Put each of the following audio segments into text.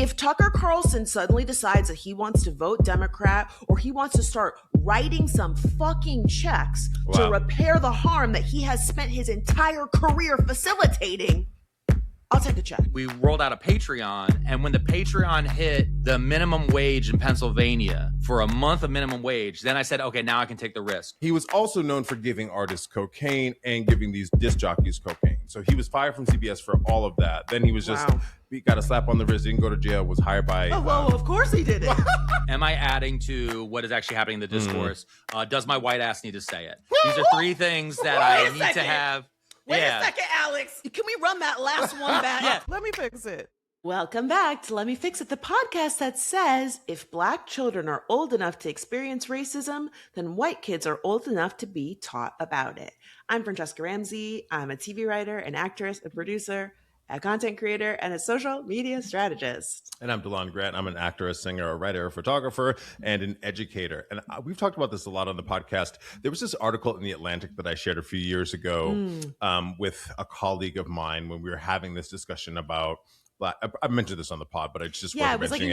if Tucker Carlson suddenly decides that he wants to vote Democrat or he wants to start writing some fucking checks to repair the harm that he has spent his entire career facilitating, I'll take the check. We rolled out a Patreon, and when the Patreon hit the minimum wage in Pennsylvania for a month of minimum wage, then I said, okay, now I can take the risk. He was also known for giving artists cocaine and giving these disc jockeys cocaine. So he was fired from CBS for all of that. Then he was just, he got a slap on the wrist, didn't go to jail, was hired by... well, of course he did it. Am I adding to what is actually happening in the discourse? Does my white ass need to say it? These are three things that I need to have. Wait a second, Alex. Can we run that last one back? Let me fix it. Welcome back to Let Me Fix It, the podcast that says if Black children are old enough to experience racism, then white kids are old enough to be taught about it. I'm Francesca Ramsey. I'm a TV writer, an actress, a producer, a content creator, and a social media strategist. And I'm DeLon Grant. I'm an actor, a singer, a writer, a photographer, and an educator. And we've talked about this a lot on the podcast. There was this article in The Atlantic that I shared a few years ago with a colleague of mine when we were having this discussion about Black. I mentioned this on the pod, but I just it was like in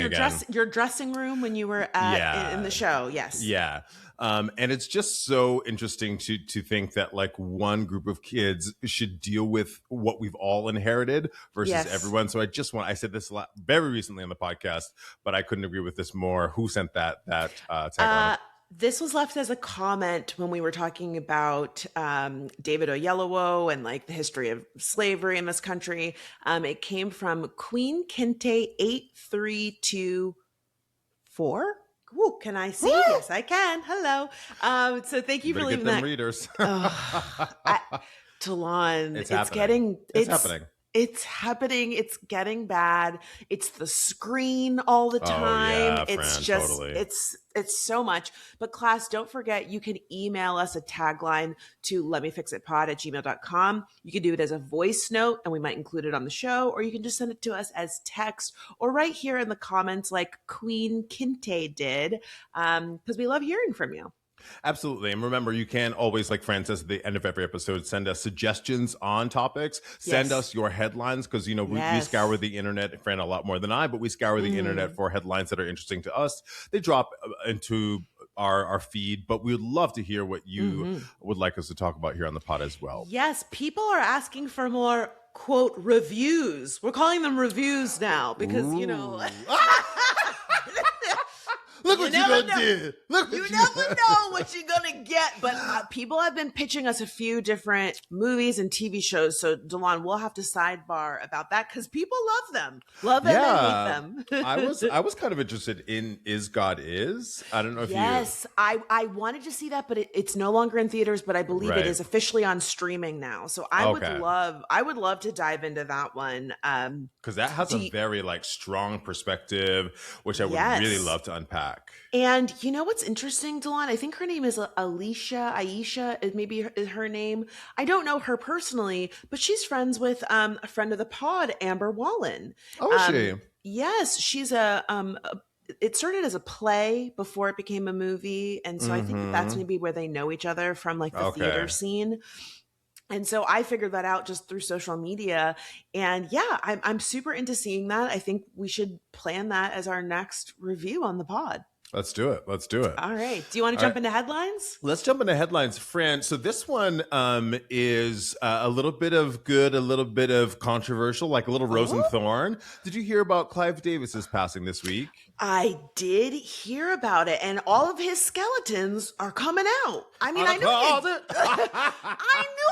your dressing room when you were in the show. Yes. Yeah. And it's just so interesting to think that like one group of kids should deal with what we've all inherited versus everyone. So I said this very recently on the podcast, but I couldn't agree with this more. Who sent that tagline? This was left as a comment when we were talking about David Oyelowo and like the history of slavery in this country. It came from Queen Kente 8324. Ooh, can I see? Woo! Yes, I can. Hello. So thank you for leaving that. Readers. Talon, it's happening. It's happening. It's getting bad. It's the screen all the time. Yeah, it's Fran, just, totally. it's so much. But class, don't forget, you can email us a tagline to letmefixitpod@gmail.com. You can do it as a voice note and we might include it on the show, or you can just send it to us as text or right here in the comments like Queen Kinte did, because we love hearing from you. Absolutely. And remember, you can always, like Fran says at the end of every episode, send us suggestions on topics. Send us your headlines because, you know, we scour the internet, Fran a lot more than I, but we scour the internet for headlines that are interesting to us. They drop into our feed, but we would love to hear what you would like us to talk about here on the pod as well. Yes, people are asking for more, quote, reviews. We're calling them reviews now because, you know... Look what you gonna do. You never know what you're gonna get. But people have been pitching us a few different movies and TV shows. So DeLon, we'll have to sidebar about that because people love them. Love them and hate them. I was kind of interested in Is God Is. I don't know if you... Yes, I wanted to see that, but it's no longer in theaters, but I believe it is officially on streaming now. So I would love to dive into that one. Because that has a very like strong perspective, which I would really love to unpack. And you know what's interesting, DeLon? I think her name is Aisha, is maybe her name. I don't know her personally, but she's friends with a friend of the pod, Amber Wallen. Oh, is she? Yes, she's it started as a play before it became a movie. And so I think that's maybe where they know each other from like the theater scene. And so I figured that out just through social media. And yeah, I'm super into seeing that. I think we should plan that as our next review on the pod. Let's do it. All right. Do you want to jump into headlines? Let's jump into headlines, Fran. So this one is a little bit of good, a little bit of controversial, like a little rose and thorn. Did you hear about Clive Davis's passing this week? I did hear about it, and all of his skeletons are coming out. I mean, I knew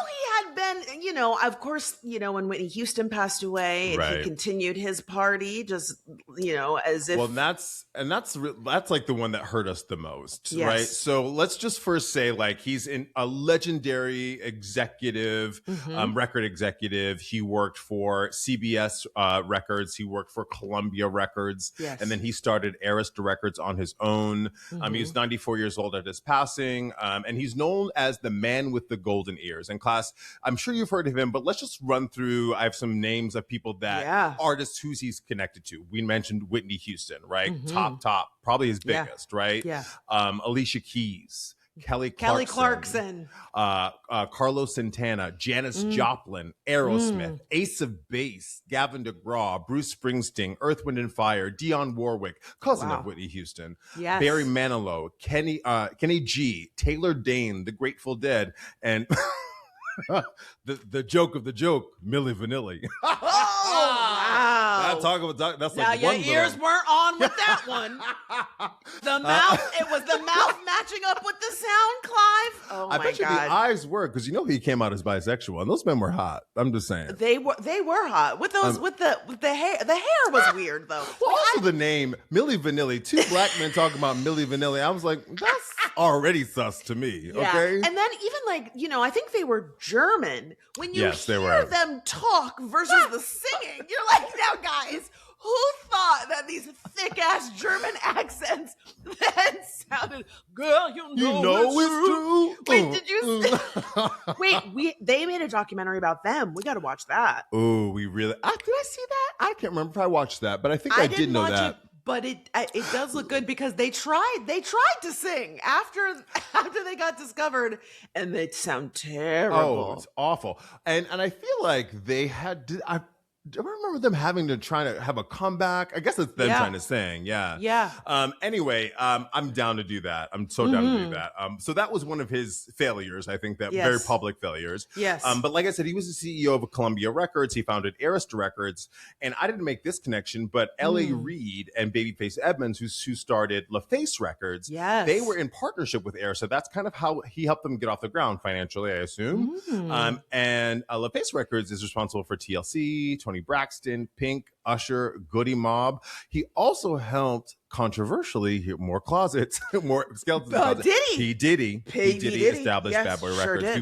he had been, you know, of course, you know, when Whitney Houston passed away and he continued his party just, you know, as if. Well, that's like the one that hurt us the most, right? So let's just first say, like, he's a legendary executive, record executive. He worked for CBS Records. He worked for Columbia Records. Yes. And then he started Arista Records on his own. He was 94 years old at his passing. And he's known as the man with the golden ears. And class, I'm sure you've heard of him, but let's just run through. I have some names of people that artists who's he's connected to. We mentioned Whitney Houston, right? Top, probably his biggest, right? Yeah. Alicia Keys, Kelly Clarkson, Carlos Santana, Janis Joplin, Aerosmith, Ace of Base, Gavin DeGraw, Bruce Springsteen, Earth, Wind and Fire, Dionne Warwick, cousin of Whitney Houston, Barry Manilow, Kenny G, Taylor Dane, The Grateful Dead, and the joke of the joke, Milli Vanilli. Wow. That's now like your ears weren't on with that one. The mouth, it was the mouth matching up with the sound, Clive. Oh my God. I bet you the eyes were, because he came out as bisexual, and those men were hot. I'm just saying. They were hot. With those with the hair. The hair was weird though. Well, also the name, Milli Vanilli, two black men talking about Milli Vanilli. I was like, that's already sus to me. Yeah. Okay. And then even I think they were German. When you hear them talk versus the singing, you're like, now guys, who thought that these thick ass German accents then sounded, girl, you know it's true. Wait, did you wait, they made a documentary about them. We got to watch that. Oh, we really, did I see that? I can't remember if I watched that, but I think I did know that. But it does look good because they tried to sing after they got discovered, and they sound terrible. Oh, it's awful. And I feel like they had I remember them having to try to have a comeback. I guess it's them trying to sing. Yeah. Yeah. Anyway, I'm down to do that. I'm so down to do that. So that was one of his failures. I think that very public failures. Yes. But like I said, he was the CEO of Columbia Records. He founded Arista Records. And I didn't make this connection, but L.A. Reid and Babyface Edmonds, who started LaFace Records, they were in partnership with Arista. That's kind of how he helped them get off the ground financially, I assume. And LaFace Records is responsible for TLC, Tony Braxton, Pink, Usher, Goody Mob. He also helped controversially, more closets, more skeletons. Did he? He did. He established Bad Boy Records.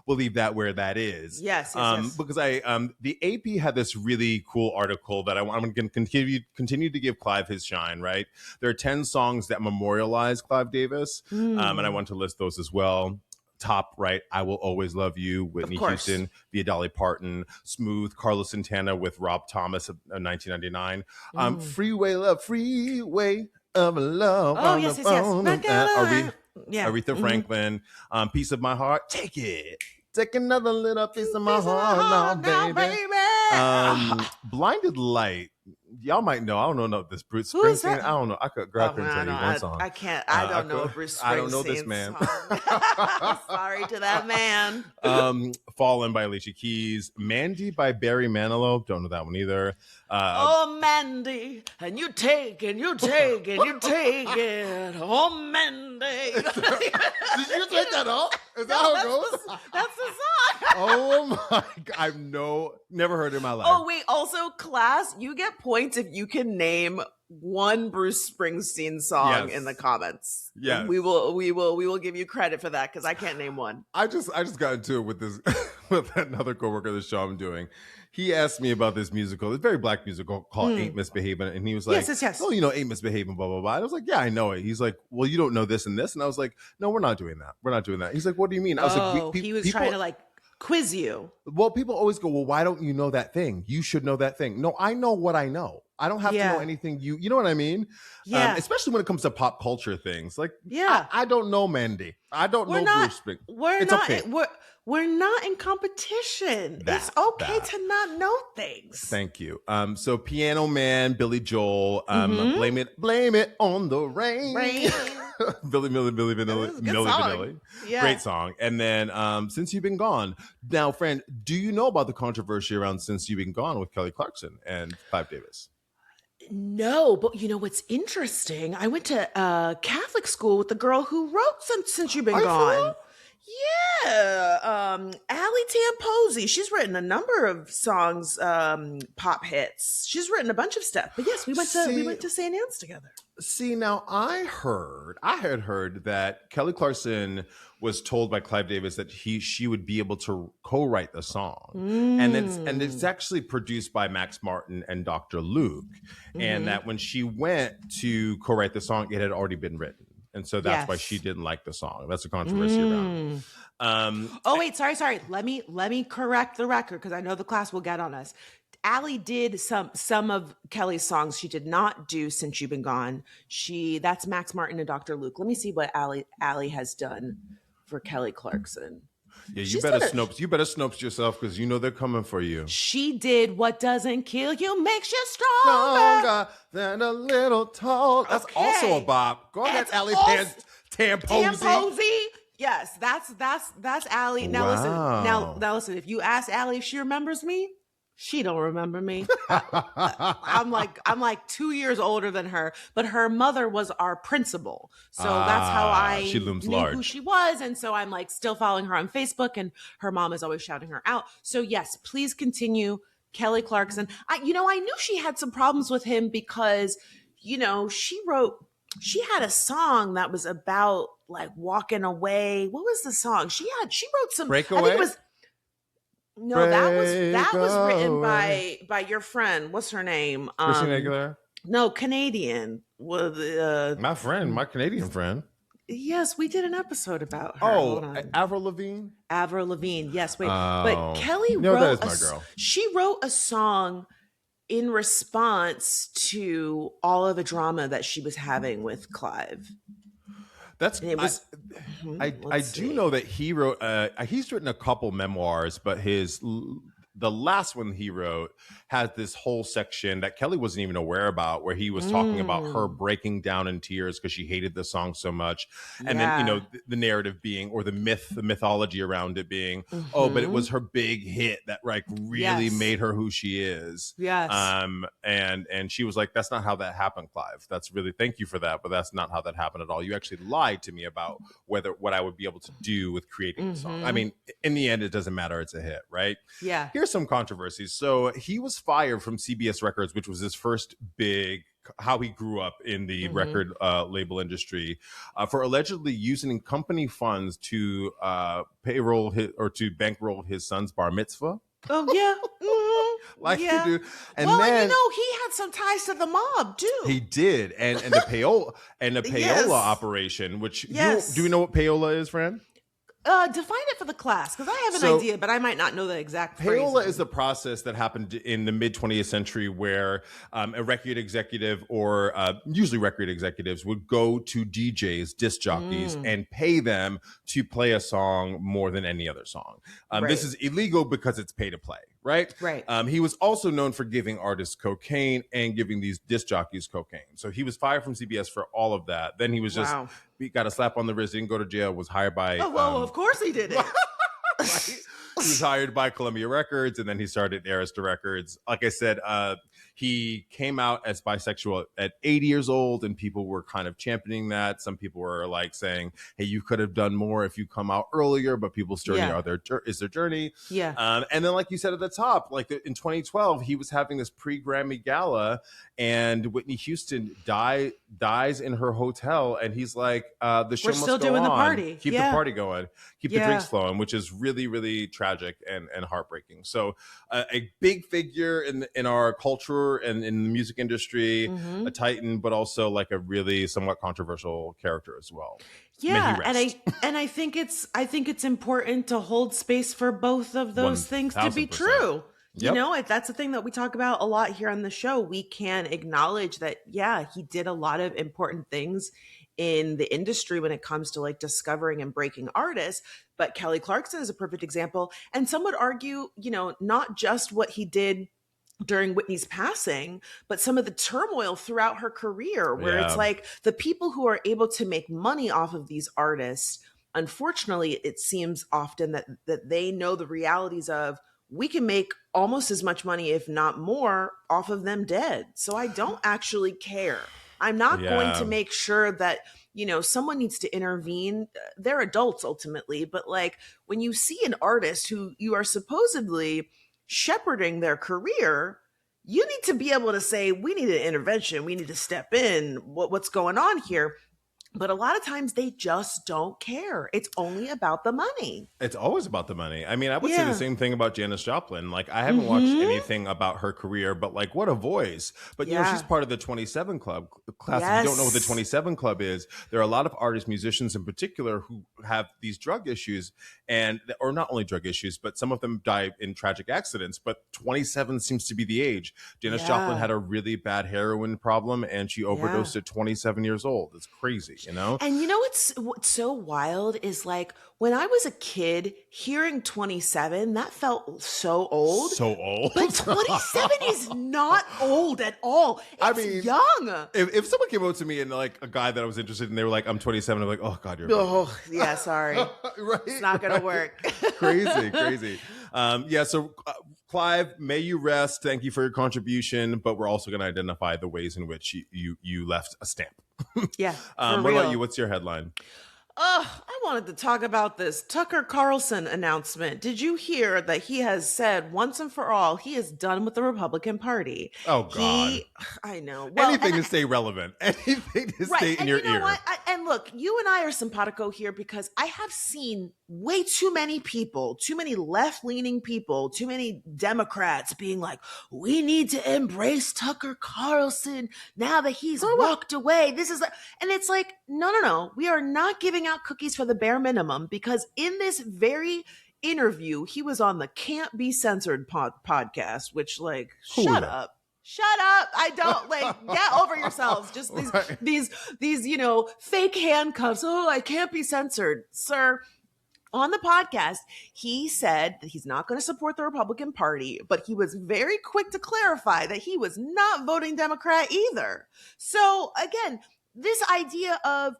We'll leave that where that is. Yes. Because the AP had this really cool article that I'm going to continue to give Clive his shine. Right, there are 10 songs that memorialize Clive Davis, and I want to list those as well. Top right, I Will Always Love You, Whitney Houston, via Dolly Parton. Smooth, Carlos Santana with Rob Thomas of 1999. Freeway Love, Freeway of Love. Oh, yes. Aretha Franklin. Piece of My Heart, Take It. Take another little piece of my heart now, baby. Blinded Light. Y'all might know. I don't know this Bruce Springsteen. I don't know. I couldn't tell you one song. I can't. I don't know a Bruce Springsteen. I don't know this man. Sorry to that man. Fallen by Alicia Keys. Mandy by Barry Manilow. Don't know that one either. Oh, Mandy, and you take and you take and you take it. Oh, Mandy. Did you take that off? Is that how it goes? That's the song. Oh my God. I've never heard it in my life. Oh, wait. Also, class, you get points if you can name one Bruce Springsteen song in the comments. Yeah. We will give you credit for that because I can't name one. I just got into it with this with another coworker of the show I'm doing. He asked me about this musical, it's a very black musical called Ain't Misbehaving. And he was like, yes. Oh, Ain't Misbehaving, blah, blah, blah. And I was like, yeah, I know it. He's like, well, you don't know this and this. And I was like, no, we're not doing that. We're not doing that. He's like, what do you mean? I was like, he was trying to quiz you. Well, people always go, well, why don't you know that thing? You should know that thing. No, I know what I know. I don't have to know anything. You know what I mean? Yeah. Especially when it comes to pop culture things. Like, I don't know Mandy. I don't know Bruce Springsteen. We're not in competition. It's okay to not know things. Thank you. So Piano Man, Billy Joel, blame it on the rain. Milli Vanilli. Yeah. Great song. And then Since You've Been Gone. Now, friend, do you know about the controversy around Since You've Been Gone with Kelly Clarkson and Clive Davis? No, but you know what's interesting? I went to Catholic school with the girl who wrote Since You've Been Gone. Yeah, Allie Tamposi. She's written a number of songs, pop hits. She's written a bunch of stuff. But yes, we went to St. Anne's together. See, now I had heard that Kelly Clarkson was told by Clive Davis that she would be able to co-write the song, and it's actually produced by Max Martin and Dr. Luke, and that when she went to co-write the song, it had already been written. And so that's why she didn't like the song. That's a controversy around. Oh wait, sorry. Let me correct the record because I know the class will get on us. Allie did some of Kelly's songs. She did not do Since You've Been Gone. That's Max Martin and Dr. Luke. Let me see what Allie has done for Kelly Clarkson. Yeah, you better Snopes yourself, because you know they're coming for you. She did What Doesn't Kill You Makes You Stronger than a little tall. That's also a bop. Go ahead, Allie Tamposy. Yes, that's Allie. Now listen. Now listen. If you ask Allie if she remembers me, she don't remember me. I'm like 2 years older than her, but her mother was our principal. So that's how I knew who she was. And so I'm like still following her on Facebook, and her mom is always shouting her out. So yes, please continue. Kelly Clarkson. I knew she had some problems with him because, she had a song that was about like walking away. What was the song? She wrote some Breakaway. I think it was that was written by your friend. What's her name? Christina Aguilera? No, Canadian. My friend, my Canadian friend. Yes, we did an episode about her. Oh, Avril Lavigne? Avril Lavigne. Yes, wait. But Kelly wrote that is my girl. She wrote a song in response to all of the drama that she was having with Clive. I do know that he wrote. He's written a couple memoirs, but the last one he wrote had this whole section that Kelly wasn't even aware about, where he was talking about her breaking down in tears because she hated the song so much. And then, the narrative being, or the mythology around it being, but it was her big hit that like really made her who she is. Yes. And she was like, that's not how that happened, Clive. Thank you for that, but that's not how that happened at all. You actually lied to me about what I would be able to do with creating the song. I mean, in the end, it doesn't matter. It's a hit, right? Yeah. Here's some controversies. So he was fired from CBS Records, which was his first big, how he grew up in the record label industry, for allegedly using company funds to to bankroll his son's bar mitzvah. Oh yeah, you do. And then he had some ties to the mob too. He did, and the payola operation. Which do we know what payola is, Fran? Define it for the class, because I have an idea, but I might not know the exact phrase. Payola is the process that happened in the mid 20th century where a record executive, or usually record executives, would go to DJs, disc jockeys, and pay them to play a song more than any other song. This is illegal because it's pay to play, right? Right. He was also known for giving artists cocaine and giving these disc jockeys cocaine. So he was fired from CBS for all of that. Then he was he got a slap on the wrist, didn't go to jail, was hired by... of course he did it. Right? He was hired by Columbia Records, and then he started Arista Records. Like I said, he came out as bisexual at 80 years old, and people were kind of championing that. Some people were like saying, hey, you could have done more if you come out earlier, but people's journey is their journey. Yeah. And then, like you said at the top, like in 2012, he was having this pre-Grammy gala, and Whitney Houston dies in her hotel, and he's like, the show must go on. We're still doing the party. Keep the party going. Keep the drinks flowing, which is really, really tragic and heartbreaking. So a big figure in our culture and in the music industry, a titan, but also like a really somewhat controversial character as well. Yeah, and I think it's important to hold space for both of those things to be true. Yep. That's the thing that we talk about a lot here on the show. We can acknowledge that, he did a lot of important things in the industry when it comes to like discovering and breaking artists. But Kelly Clarkson is a perfect example. And some would argue, not just what he did during Whitney's passing, but some of the turmoil throughout her career, where it's like the people who are able to make money off of these artists, unfortunately, it seems often that they know the realities of, we can make almost as much money, if not more, off of them dead. So I don't actually care. I'm not going to make sure that, someone needs to intervene. They're adults ultimately, but like when you see an artist who you are supposedly shepherding their career, you need to be able to say, we need an intervention. We need to step in. What's going on here? But a lot of times they just don't care. It's only about the money. It's always about the money. I mean, I would say the same thing about Janis Joplin. Like, I haven't watched anything about her career, but like, what a voice. But, she's part of the 27 Club. class. If you don't know what the 27 Club is, there are a lot of artists, musicians in particular, who have these drug issues, or not only drug issues, but some of them die in tragic accidents. But 27 seems to be the age. Janis Joplin had a really bad heroin problem, and she overdosed at 27 years old. It's crazy, you know? And you know what's so wild is, like, when I was a kid, hearing 27, that felt so old. So old. But 27 is not old at all. It's young. If someone came up to me and, like, a guy that I was interested in, they were like, I'm 27, I'm like, oh, God, you're yeah, sorry. Right? It's not going to work. Crazy. So Clive, may you rest. Thank you for your contribution, but we're also going to identify the ways in which you left a stamp. Yeah. What about you? What's your headline? I wanted to talk about this Tucker Carlson announcement. Did you hear that he has said once and for all he is done with the Republican Party? Oh, God. I know. Well, anything to stay relevant. Anything to stay in your ear. What? And look, you and I are simpatico here because I have seen way too many people, too many left-leaning people, too many Democrats being like, we need to embrace Tucker Carlson now that he's walked away. And it's like, no. We are not giving out cookies for the bare minimum, because in this very interview, he was on the Can't Be Censored podcast, which, like, shut up. I don't, like, get over yourselves. Just these, fake handcuffs. Oh, I can't be censored. Sir, on the podcast, he said that he's not going to support the Republican Party, but he was very quick to clarify that he was not voting Democrat either. So again, this idea of,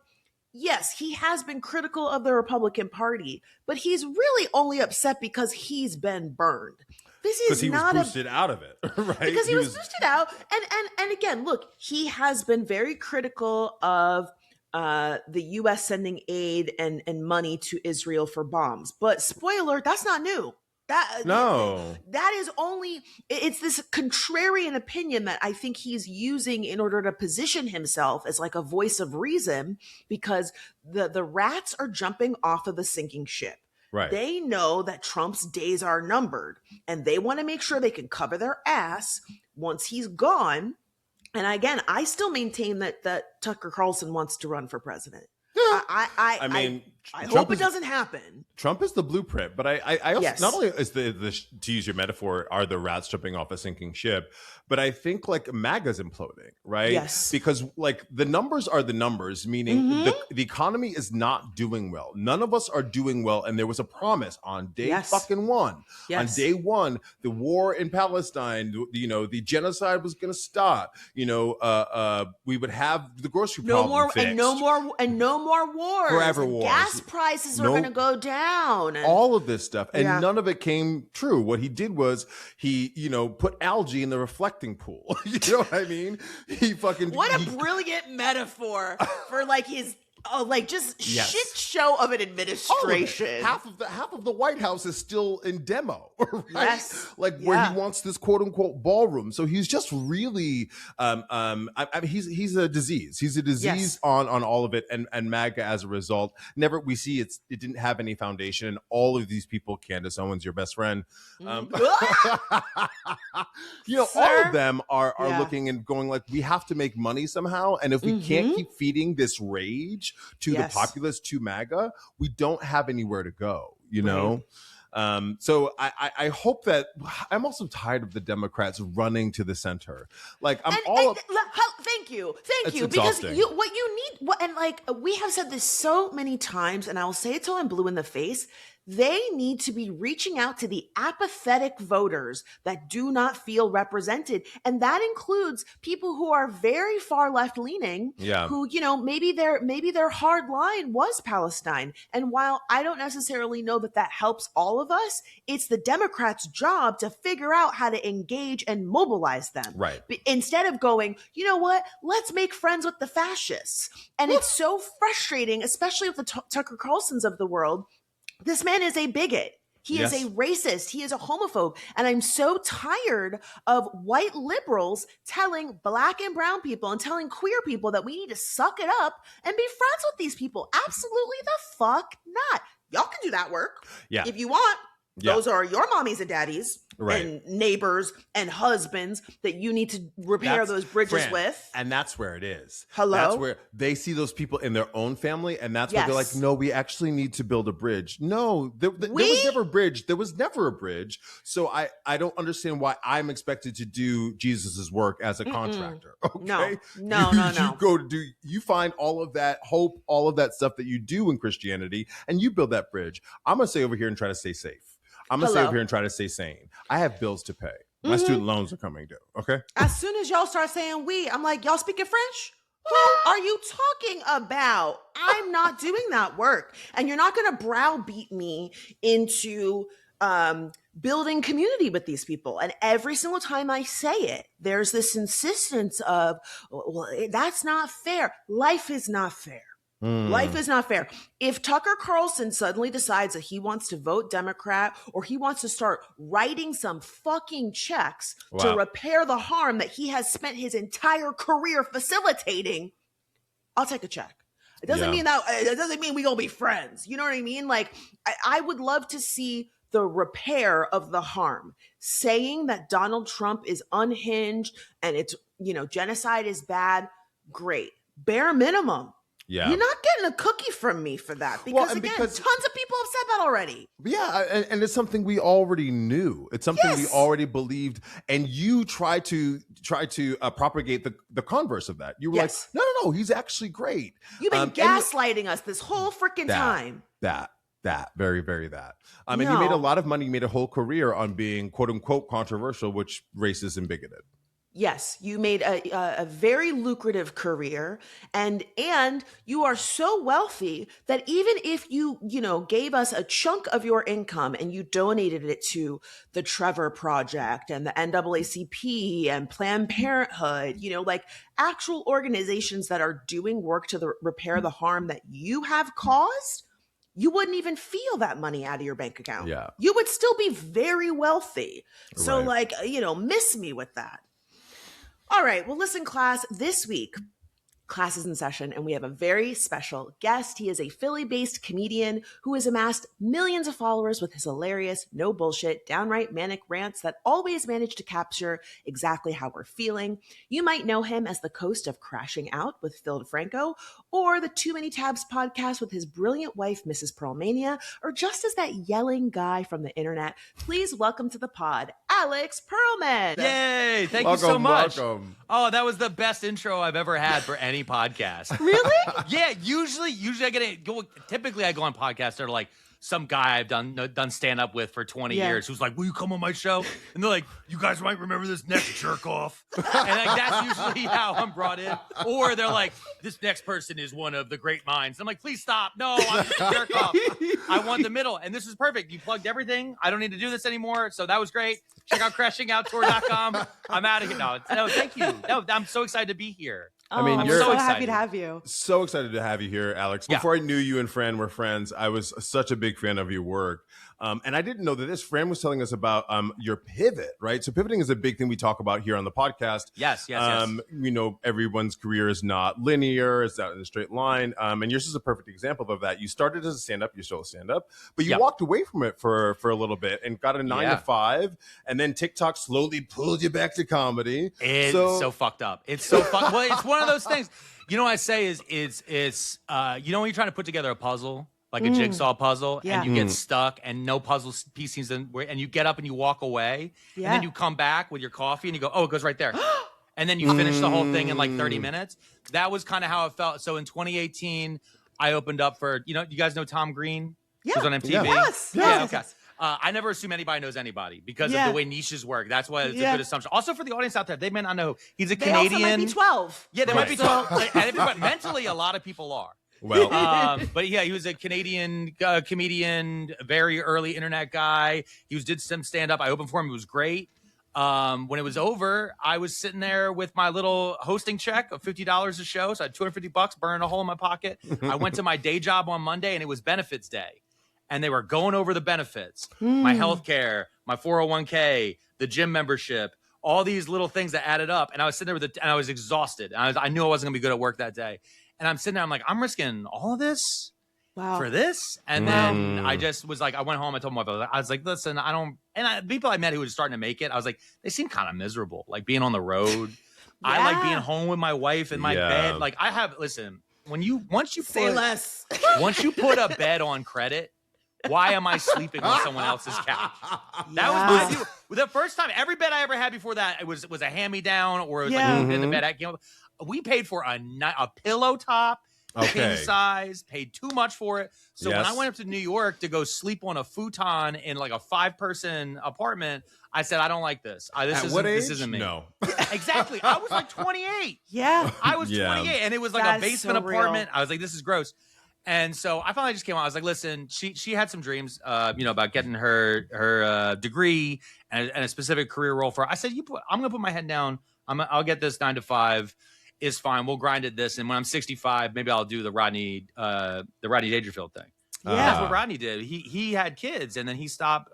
yes, he has been critical of the Republican Party, but he's really only upset because he's been burned. This is not was boosted out of it, right? Because he was boosted out. And again, look, he has been very critical of the U.S. sending aid and money to Israel for bombs. But spoiler, that's not new. That is only, it's this contrarian opinion that I think he's using in order to position himself as like a voice of reason, because the rats are jumping off of the sinking ship. Right. They know that Trump's days are numbered, and they want to make sure they can cover their ass once he's gone. And again, I still maintain that Tucker Carlson wants to run for president. I hope it doesn't happen. Trump is the blueprint, but I also, yes, not only is to use your metaphor, are the rats jumping off a sinking ship, but I think, like, MAGA's imploding, right? Yes. Because, like, the numbers are the numbers, meaning the economy is not doing well. None of us are doing well, and there was a promise on day fucking one. Yes. On day one, the war in Palestine, the genocide was going to stop. We would have the grocery problem fixed. And no more wars. Forever wars. Gas prices are going to go down. All of this stuff. And none of it came true. What he did was he, put algae in the reflecting pool. You know what I mean? What a brilliant metaphor for, like, his shit show of an administration. Half of the White House is still in demo, right? Yes. Where he wants this quote unquote ballroom. So he's just really, he's a disease. He's a disease on all of it, and MAGA as a result. We see it didn't have any foundation. And all of these people, Candace Owens, your best friend, all of them are looking and going like, we have to make money somehow, and if we can't keep feeding this rage to the populace, to MAGA, we don't have anywhere to go, Right. So I hope that, I'm also tired of the Democrats running to the center. Like, thank you, because what you need, and like we have said this so many times, and I will say it till I'm blue in the face. They need to be reaching out to the apathetic voters that do not feel represented. And that includes people who are very far left leaning, who, maybe their hard line was Palestine. And while I don't necessarily know that helps all of us, it's the Democrats' job to figure out how to engage and mobilize them. Right. Instead of going, you know what, let's make friends with the fascists. And it's so frustrating, especially with the Tucker Carlsons of the world. This man is a bigot. He is a racist. He is a homophobe. And I'm so tired of white liberals telling black and brown people and telling queer people that we need to suck it up and be friends with these people. Absolutely the fuck not. Y'all can do that work if you want. Those are your mommies and daddies and neighbors and husbands that you need to repair those bridges with. And that's where it is. Hello? That's where they see those people in their own family. And that's where they're like, no, we actually need to build a bridge. No, there was never a bridge. There was never a bridge. So I don't understand why I'm expected to do Jesus's work as a contractor. Okay? No. You find all of that hope, all of that stuff that you do in Christianity, and you build that bridge. I'm going to stay over here and try to stay safe. I'm going to stay over here and try to stay sane. I have bills to pay. My student loans are coming due, okay? As soon as y'all start saying we, I'm like, y'all speaking French? Who are you talking about? I'm not doing that work. And you're not going to browbeat me into building community with these people. And every single time I say it, there's this insistence of, well, that's not fair. Life is not fair. Life is not fair. If Tucker Carlson suddenly decides that he wants to vote Democrat or he wants to start writing some fucking checks to repair the harm that he has spent his entire career facilitating, I'll take a check. It doesn't mean that it doesn't mean we gonna be friends. You know what I mean? Like I would love to see the repair of the harm. Saying that Donald Trump is unhinged and it's, genocide is bad, great. Bare minimum. Yeah. You're not getting a cookie from me for that because, tons of people have said that already. Yeah, and it's something we already knew. It's something we already believed, and you try to propagate the converse of that. You were like, no, he's actually great. You've been gaslighting us this whole freaking time. That. Very, very that. And you made a lot of money. You made a whole career on being quote unquote controversial, which racist and bigoted. Yes, you made a very lucrative career and you are so wealthy that even if you gave us a chunk of your income and you donated it to the Trevor Project and the NAACP and Planned Parenthood, like actual organizations that are doing work to repair the harm that you have caused, you wouldn't even feel that money out of your bank account. Yeah. You would still be very wealthy. So miss me with that. All right. Well, listen, class, this week, class is in session, and we have a very special guest. He is a Philly-based comedian who has amassed millions of followers with his hilarious, no bullshit, downright manic rants that always manage to capture exactly how we're feeling. You might know him as the host of Crashing Out with Phil DeFranco, or the Too Many Tabs podcast with his brilliant wife, Mrs. Pearlmania, or just as that yelling guy from the internet. Please welcome to the pod, Alex Pearlman. Yay! Thank you so much. Welcome. Oh, that was the best intro I've ever had for any podcast. Really? Yeah, usually typically I go on podcasts that are like some guy I've done stand up with for 20 years who's like, will you come on my show? And they're like, you guys might remember this next jerk off. And that's usually how I'm brought in. Or they're like, this next person is one of the great minds. I'm like, please stop. No, I'm just a jerk off. I want the middle. And this is perfect. You plugged everything. I don't need to do this anymore. So that was great. Check out crashingouttour.com. I'm out of here. No, thank you. No, I'm so excited to be here. I'm so happy to have you. So excited to have you here, Alex. Before I knew you and Fran were friends, I was such a big fan of your work. And I didn't know that Fran was telling us about your pivot, right? So pivoting is a big thing we talk about here on the podcast. Yes. Everyone's career is not linear. It's not in a straight line. And yours is a perfect example of that. You started as a stand-up. You're still a stand-up. But you walked away from it for a little bit and got a 9 to 5. And then TikTok slowly pulled you back to comedy. It's so fucked up. It's so fucked. Well, it's one of those things. You know what I say is when you're trying to put together a puzzle, like a jigsaw puzzle, and you get stuck and no puzzle piece seems to, and you get up and you walk away, and then you come back with your coffee and you go, oh, it goes right there. And then you finish the whole thing in like 30 minutes. That was kind of how it felt. So in 2018, I opened up for, you guys know Tom Green? Yeah. Who's on MTV? Yes. Yeah, okay. I never assume anybody knows anybody because of the way niches work. That's why it's a good assumption. Also for the audience out there, they may not know. He's a Canadian. They also might be 12. Yeah, they might be 12. But mentally, a lot of people are. Well, but yeah, he was a Canadian comedian, very early internet guy. He did some stand up. I opened for him. It was great. When it was over, I was sitting there with my little hosting check of $50 a show. So I had $250 burning a hole in my pocket. I went to my day job on Monday and it was benefits day. And they were going over the benefits, my health care, my 401k, the gym membership, all these little things that added up. And I was sitting there and I was exhausted. And I knew I wasn't gonna be good at work that day. And I'm sitting there, I'm like, I'm risking all of this? for this. And then I just was like, I went home, I told my wife, I was like, listen, people I met who were starting to make it, I was like, they seem kind of miserable, like being on the road. I like being home with my wife in my bed. Like once you put a bed on credit, why am I sleeping on someone else's couch? That was my deal. The first time, every bed I ever had before that, it was a hand-me-down, or it was like moved in the bed. We paid for a pillow top, king size, paid too much for it. So when I went up to New York to go sleep on a futon in like a 5-person apartment, I said, I don't like this. This isn't me. No. Exactly. I was like 28. Yeah. I was 28, and it was like a basement apartment. I was like, this is gross. And so I finally just came out. I was like, listen, she had some dreams, about getting her degree and a specific career role for her. I said, I'm going to put my head down. I'll get this 9 to 5. Is fine. We'll grind at this. And when I'm 65, maybe I'll do the Rodney Dangerfield thing. Yeah. That's what Rodney did. He had kids, and then he stopped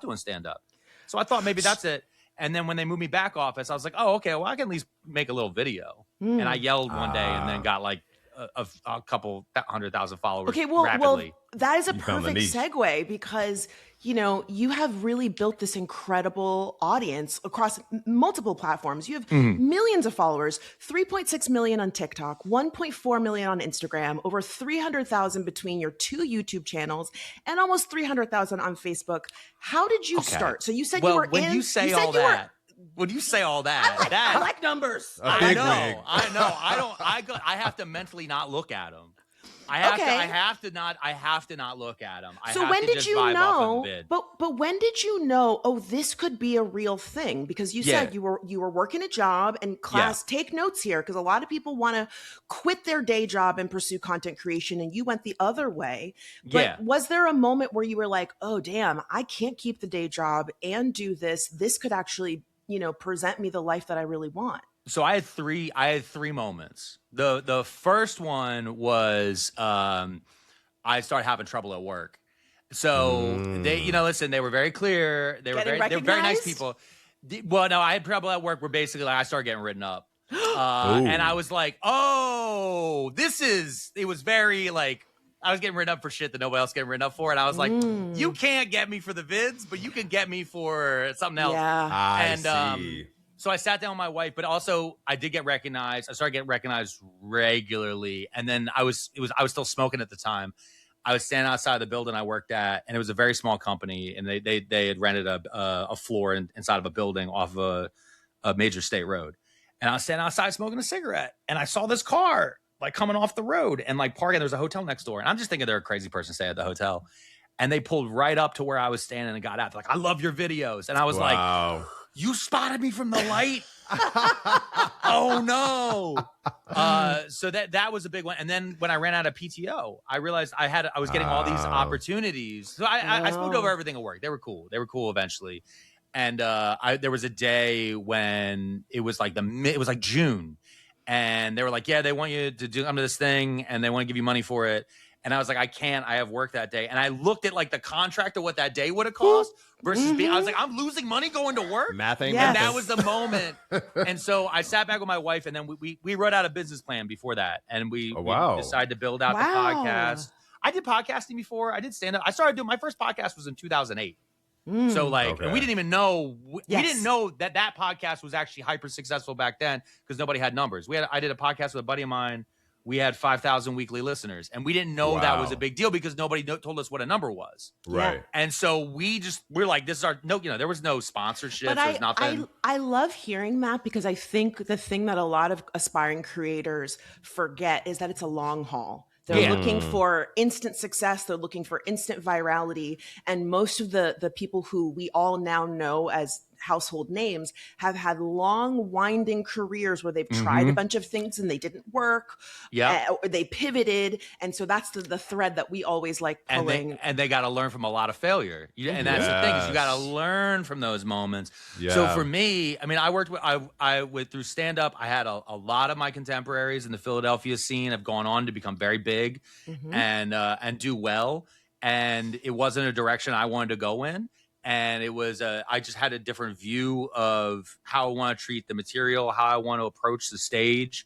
doing stand-up. So I thought maybe that's it. And then when they moved me back office, I was like, oh, okay, well, I can at least make a little video. And I yelled one day and then got like a couple 100,000 followers. Okay, rapidly. That is a perfect segue, because you have really built this incredible audience across multiple platforms. You have millions of followers, 3.6 million on TikTok, 1.4 million on Instagram, over 300,000 between your 2 YouTube channels, and almost 300,000 on Facebook. How did you start? So you said you were when you say all that. When you say all that, I like numbers. I know. I have to mentally not look at them. I have to not look at them. So when did you know? But when did you know? Oh, this could be a real thing, because you said you were working a job. And class, take notes here, because a lot of people want to quit their day job and pursue content creation, and you went the other way. But was there a moment where you were like, oh damn, I can't keep the day job and do this? This could actually, present me the life that I really want. So I had three moments. The first one was I started having trouble at work. So they, listen, they were very clear. They were very nice people. Well, no, I had trouble at work where basically I started getting written up. And I was like, oh, it was very like, I was getting written up for shit that nobody else getting written up for. And I was like, you can't get me for the vids, but you can get me for something else. Yeah. I see. So I sat down with my wife, but also I did get recognized. I started getting recognized regularly. And then I was still smoking at the time. I was standing outside the building I worked at, and it was a very small company, and they had rented a floor inside of a building off of a major state road. And I was standing outside smoking a cigarette, and I saw this car like coming off the road and like parking. There was a hotel next door, and I'm just thinking they're a crazy person staying at the hotel. And they pulled right up to where I was standing and got out. They're like, I love your videos. And I was like, you spotted me from the light? Oh no. So that was a big one. And then when I ran out of PTO, I realized I was getting all these opportunities. So I smoothed over everything at work. They were cool eventually. And there was a day when it was like June, and they were like, yeah, they want you to come to this thing, and they want to give you money for it. And I was like, I can't. I have work that day. And I looked at like the contract of what that day would have cost versus I was like, I'm losing money going to work. Math ain't And that was the moment. And so I sat back with my wife, and then we wrote out a business plan before that. And we decided to build out the podcast. I did podcasting before. I did stand up. I started doing my first podcast was in 2008. So like, and we didn't even know, we didn't know that podcast was actually hyper successful back then, because nobody had numbers. I did a podcast with a buddy of mine. We had 5,000 weekly listeners, and we didn't know that was a big deal because nobody told us what a number was. Right. And so we're like, this is our, there was no sponsorships. There's nothing. I love hearing that, because I think the thing that a lot of aspiring creators forget is that it's a long haul. They're looking for instant success. They're looking for instant virality. And most of the people who we all now know as household names have had long, winding careers where they've tried a bunch of things and they didn't work. Or they pivoted. And so that's the thread that we always like pulling. And they got to learn from a lot of failure. And that's the thing, is you got to learn from those moments. So for me, I mean, I worked with through stand-up. I had a lot of my contemporaries in the Philadelphia scene have gone on to become very big and do well. And it wasn't a direction I wanted to go in. And it was, I just had a different view of how I want to treat the material, how I want to approach the stage.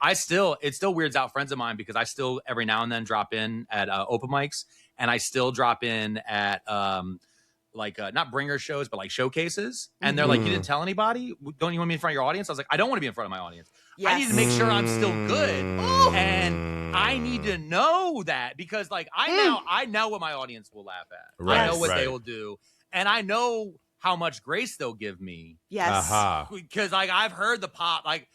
it still weirds out friends of mine because I still every now and then drop in at open mics, and I still drop in at not bringer shows, but like showcases. And they're like, you didn't tell anybody? Don't you want me in front of your audience? I was like, I don't want to be in front of my audience. Yes. I need to make sure I'm still good. And I need to know that because like I know what my audience will laugh at. Right, I know what they will do. And I know how much grace they'll give me. Yes. Because like I've heard the pop, like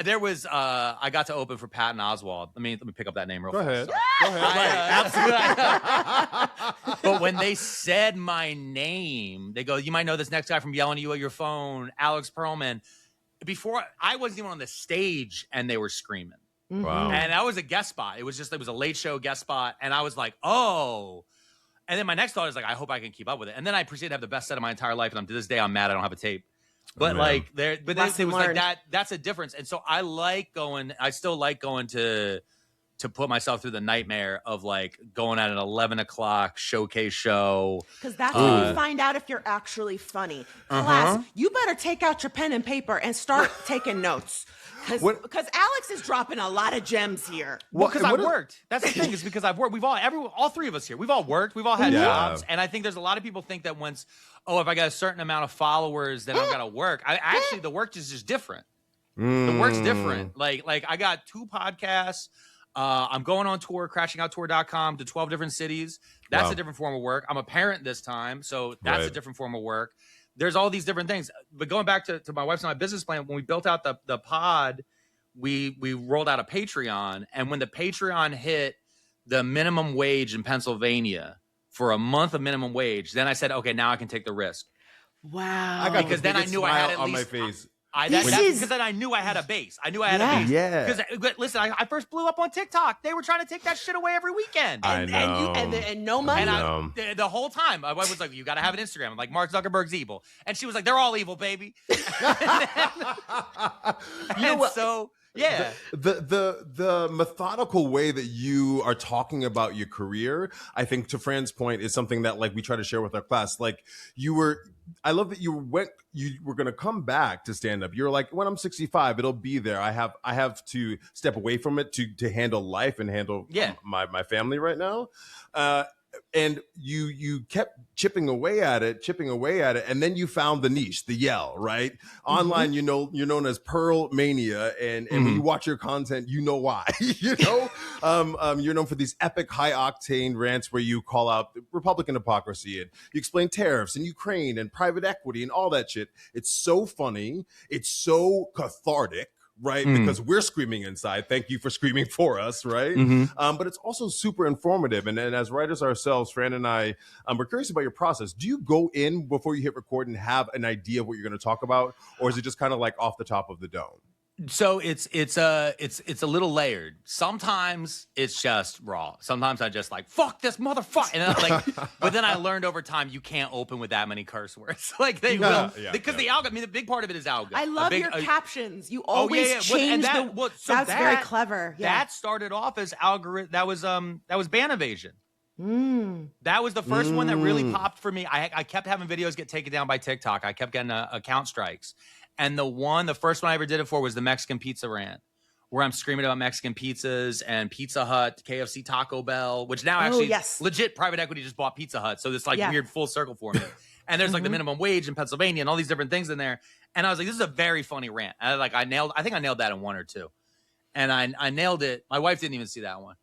there was I got to open for Patton Oswalt. Let me pick up that name real fast. Go ahead. Absolutely. But when they said my name, they go, you might know this next guy from yelling at you at your phone, Alex Pearlman. Before I wasn't even on the stage and they were screaming. Wow. And that was a guest spot. It was a late show guest spot. And I was like, oh. And then my next thought is like, I hope I can keep up with it. And then I proceeded to have the best set of my entire life. And to this day, I'm mad I don't have a tape. But like it was like that. That's a difference. And so I still like going to put myself through the nightmare of like going at an 11 o'clock showcase show. Because that's when you find out if you're actually funny. Class, you better take out your pen and paper and start taking notes. Because Alex is dropping a lot of gems here. Well, because I've worked. That's the thing. Is because I've worked. All three of us here. We've all worked. We've all had jobs. And I think there's a lot of people think that once, if I got a certain amount of followers, then I've got to work. Actually, the work is just different. The work's different. Like I got 2 podcasts. I'm going on tour, crashingouttour.com to 12 different cities. That's a different form of work. I'm a parent this time, so that's a different form of work. There's all these different things. But going back to my wife's and my business plan, when we built out the pod, we rolled out a Patreon. And when the Patreon hit the minimum wage in Pennsylvania for a month of minimum wage, then I said, okay, now I can take the risk. Wow. Because then I knew I had at least... my face. Because then I knew I had a base. I had a base. Yeah. Because listen, I first blew up on TikTok. They were trying to take that shit away every weekend. I know. And no money. And the whole time, my wife was like, "You got to have an Instagram." I'm like, "Mark Zuckerberg's evil," and she was like, "They're all evil, baby." So. Yeah. The methodical way that you are talking about your career, I think to Fran's point, is something that like we try to share with our class. Like I love that you were going to come back to stand up. You're like, when I'm 65, it'll be there. I have to step away from it to handle life and handle my family right now. And you kept chipping away at it, and then you found the niche, the yell, right? Online, you're known as Pearl Mania, and when you watch your content, you know why. You're known for these epic, high octane rants where you call out Republican hypocrisy and you explain tariffs and Ukraine and private equity and all that shit. It's so funny, it's so cathartic. Right, because we're screaming inside. Thank you for screaming for us, right? But it's also super informative, and as writers ourselves, Fran and I, we're curious about your process. Do you go in before you hit record and have an idea of what you're going to talk about, or is it just kind of like off the top of the dome? So it's a little layered. Sometimes it's just raw. Sometimes I just like fuck this motherfucker, and then but then I learned over time you can't open with that many curse words. Like they will because the algo. I mean, the big part of it is algo. I love your captions. You always change that's very clever. Yeah. That started off as algorithm. That was ban evasion. That was the first one that really popped for me. I kept having videos get taken down by TikTok. I kept getting account strikes. And the first one I ever did it for was the Mexican pizza rant, where I'm screaming about Mexican pizzas and Pizza Hut, KFC, Taco Bell, which now actually legit private equity just bought Pizza Hut. So this weird full circle for me. And there's like the minimum wage in Pennsylvania and all these different things in there. And I was like, this is a very funny rant. And I think I nailed that in 1 or 2. And I nailed it. My wife didn't even see that one.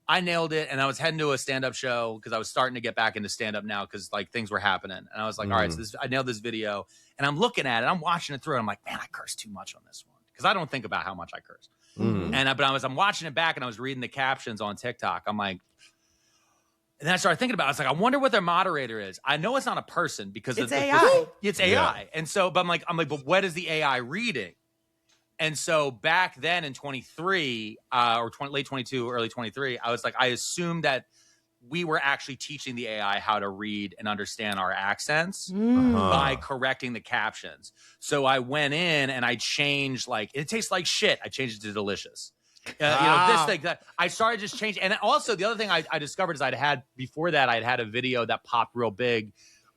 I nailed it, and I was heading to a stand-up show because I was starting to get back into stand-up now because like things were happening. And I was like, all right, so I nailed this video, and I'm looking at it, I'm watching it through, and I'm like, man, I cursed too much on this one because I don't think about how much I curse. I'm watching it back, and I was reading the captions on TikTok. I'm like, and then I started thinking about it. I was like, I wonder what their moderator is. I know it's not a person because it's AI. It's AI, yeah. And so, but I'm like, but what is the AI reading? And so back then in 23 late 22, early 23, I was like, I assumed that we were actually teaching the AI how to read and understand our accents by correcting the captions. So I went in and I changed it tastes like shit. I changed it to delicious. This thing that I started just changing. And also the other thing I discovered is I'd had a video that popped real big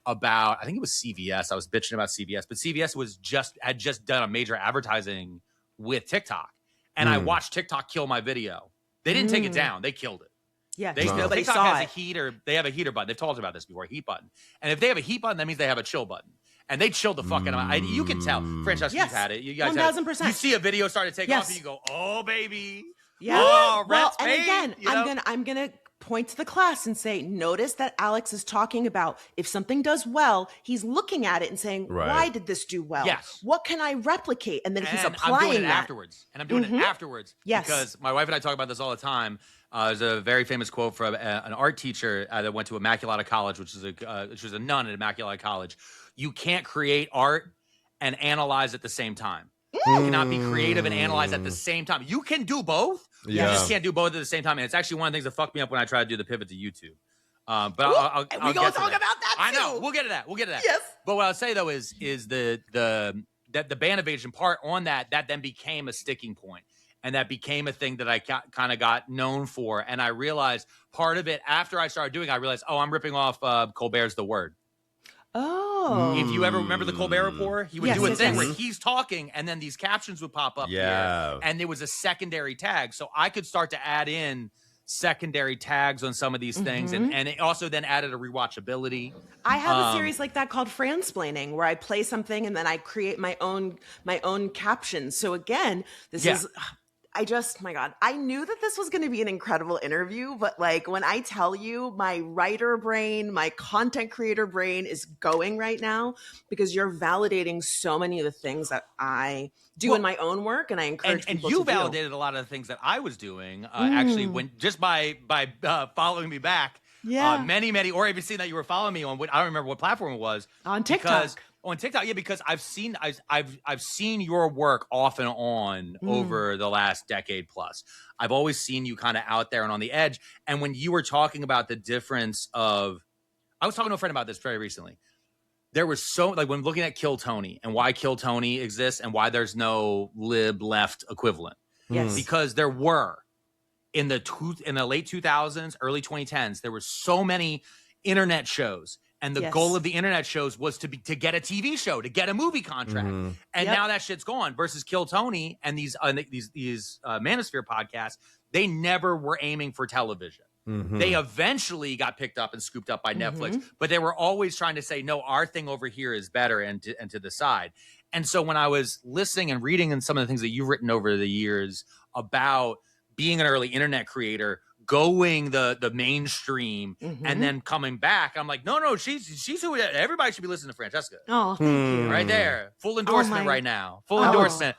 about, I think it was CVS. I was bitching about CVS, but CVS had just done a major advertising with TikTok. and I watched TikTok kill my video. They didn't take it down; they killed it. Yeah, Nobody TikTok has a heater. They have a heater button. They've told us about this before, a heat button. And if they have a heat button, that means they have a chill button. And they chilled the fuck out of it. You can tell. Francesca, you've had it. You guys 1000%. You see a video start to take off, and you go, "Oh, baby." Yeah. Oh, well, and again, I'm gonna point to the class and say, notice that Alex is talking about if something does well, he's looking at it and saying, why did this do well? Yes. What can I replicate? And then he's applying I'm doing it that afterwards. And I'm doing it afterwards. Yes. Because my wife and I talk about this all the time. There's a very famous quote from an art teacher that went to Immaculata College, which was a nun at Immaculata College. You can't create art and analyze at the same time. You cannot be creative and analyze at the same time. You can do both. You just can't do both at the same time. And it's actually one of the things that fucked me up when I tried to do the pivot to YouTube. But I'll we're going to talk about that too. I know. We'll get to that. Yes. But what I'll say though is the band evasion part on that then became a sticking point. And that became a thing that I kind of got known for. And I realized part of it after I started doing it, I realized, I'm ripping off Colbert's The Word. Oh. If you ever remember the Colbert Report, he would do a thing where he's talking and then these captions would pop up here, and there was a secondary tag. So I could start to add in secondary tags on some of these things, and it also then added a rewatchability. I have a series like that called Fransplaining, where I play something and then I create my own captions. So again, this is... my God, I knew that this was going to be an incredible interview, but like when I tell you my writer brain, my content creator brain is going right now because you're validating so many of the things that I do in my own work, and I encourage people to do. And you validated a lot of the things that I was doing, actually, when just by following me back. Yeah. Many, or even seeing that you were following me on I don't remember what platform it was. On TikTok. On TikTok, because I've seen your work off and on over the last decade plus. I've always seen you kind of out there and on the edge. And when you were talking about the difference of, I was talking to a friend about this very recently. There was when looking at Kill Tony and why Kill Tony exists and why there's no lib left equivalent. Yes, because there were in the late 2000s, early 2010s, there were so many internet shows. And the goal of the internet shows was to get a TV show, to get a movie contract. And now that shit's gone. Versus Kill Tony and these Manosphere podcasts, they never were aiming for television. They eventually got picked up and scooped up by Netflix, but they were always trying to say, no, our thing over here is better, and to the side. And so when I was listening and reading and some of the things that you've written over the years about being an early internet creator, going the mainstream and then coming back, I'm like, no, she's who everybody should be listening to. Francesca. Oh, thank you. Right there, full endorsement right now. Full endorsement.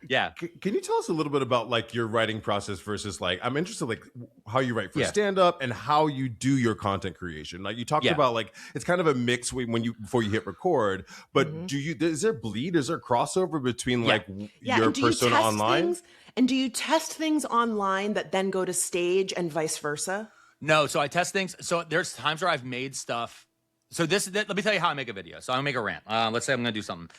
Yeah. Can you tell us a little bit about like your writing process versus like, I'm interested like how you write for stand up and how you do your content creation. Like you talked about like, it's kind of a mix before you hit record, but is there bleed? Is there crossover between like your persona online? And do you test things online that then go to stage and vice versa? No. So I test things. So there's times where I've made stuff. So let me tell you how I make a video. So I'm gonna make a rant. Let's say I'm gonna do something.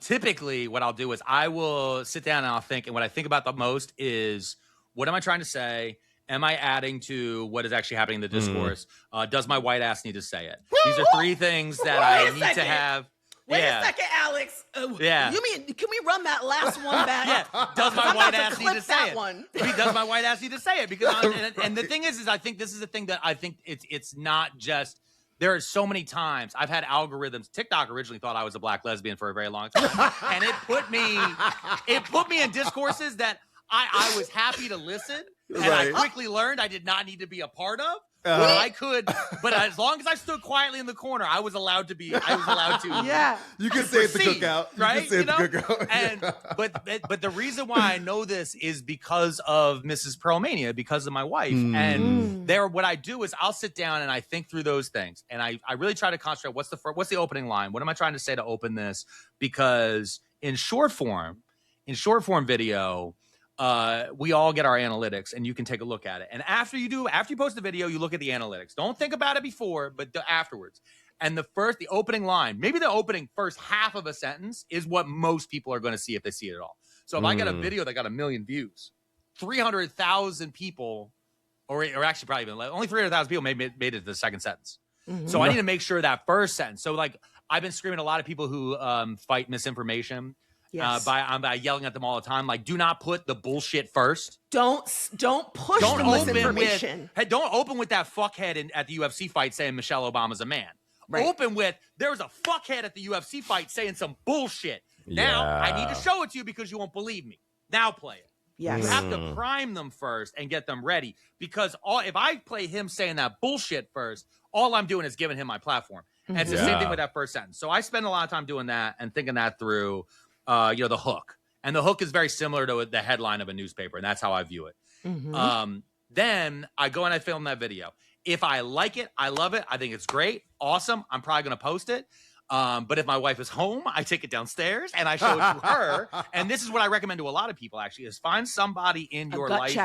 Typically what I'll do is I will sit down and I'll think, and what I think about the most is, what am I trying to say? Am I adding to what is actually happening in the discourse? Does my white ass need to say it? These are three things that I need to have. Wait a second, Alex. You mean, can we run that last one back? Does my white ass need to say it? Does my white ass need to say it? Because and the thing is I think this is the thing that I think it's not just. There are so many times I've had algorithms. TikTok originally thought I was a black lesbian for a very long time, and it put me in discourses that I was happy to listen, and I quickly learned I did not need to be a part of. I could, but as long as I stood quietly in the corner, I was allowed to. Yeah, you can say at the cookout, right? You can say at the cookout. And but the reason why I know this is because of Mrs. Pearlmania, because of my wife. And what I do is I'll sit down and I think through those things, and I really try to concentrate. What's the opening line? What am I trying to say to open this? Because in short form video, we all get our analytics, and you can take a look at it. And after you post the video, you look at the analytics. Don't think about it before, but afterwards. And the opening line, maybe the opening first half of a sentence is what most people are going to see if they see it at all. So if I got a video that got 1 million views, 300,000 people, or actually probably even only 300,000 people made it to the second sentence. So I need to make sure that first sentence. So like I've been screaming at a lot of people who fight misinformation. Yes. by yelling at them all the time. Like, do not put the bullshit first. Don't push the misinformation. Don't open with that fuckhead at the UFC fight saying Michelle Obama's a man. Right. Open with, there was a fuckhead at the UFC fight saying some bullshit. Now, I need to show it to you because you won't believe me. Now play it. Yes. You have to prime them first and get them ready, because if I play him saying that bullshit first, all I'm doing is giving him my platform. And it's the same thing with that first sentence. So I spend a lot of time doing that and thinking that through, the hook. And the hook is very similar to the headline of a newspaper, and that's how I view it. Then I go and I film that video. If I like it, I love it, I think it's great, awesome, I'm probably going to post it. But if my wife is home, I take it downstairs and I show it to her. And this is what I recommend to a lot of people, actually, is find somebody in your life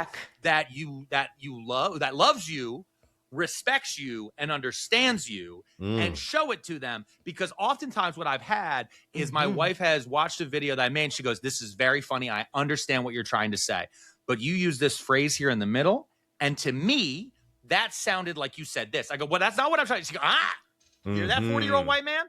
that you love, that loves you, respects you, and understands you, and show it to them. Because oftentimes what I've had is my wife has watched a video that I made and she goes, this is very funny, I understand what you're trying to say, but you use this phrase here in the middle, and to me, that sounded like you said this. I go, well, that's not what I'm trying to. She goes, you hear that 40-year-old white man?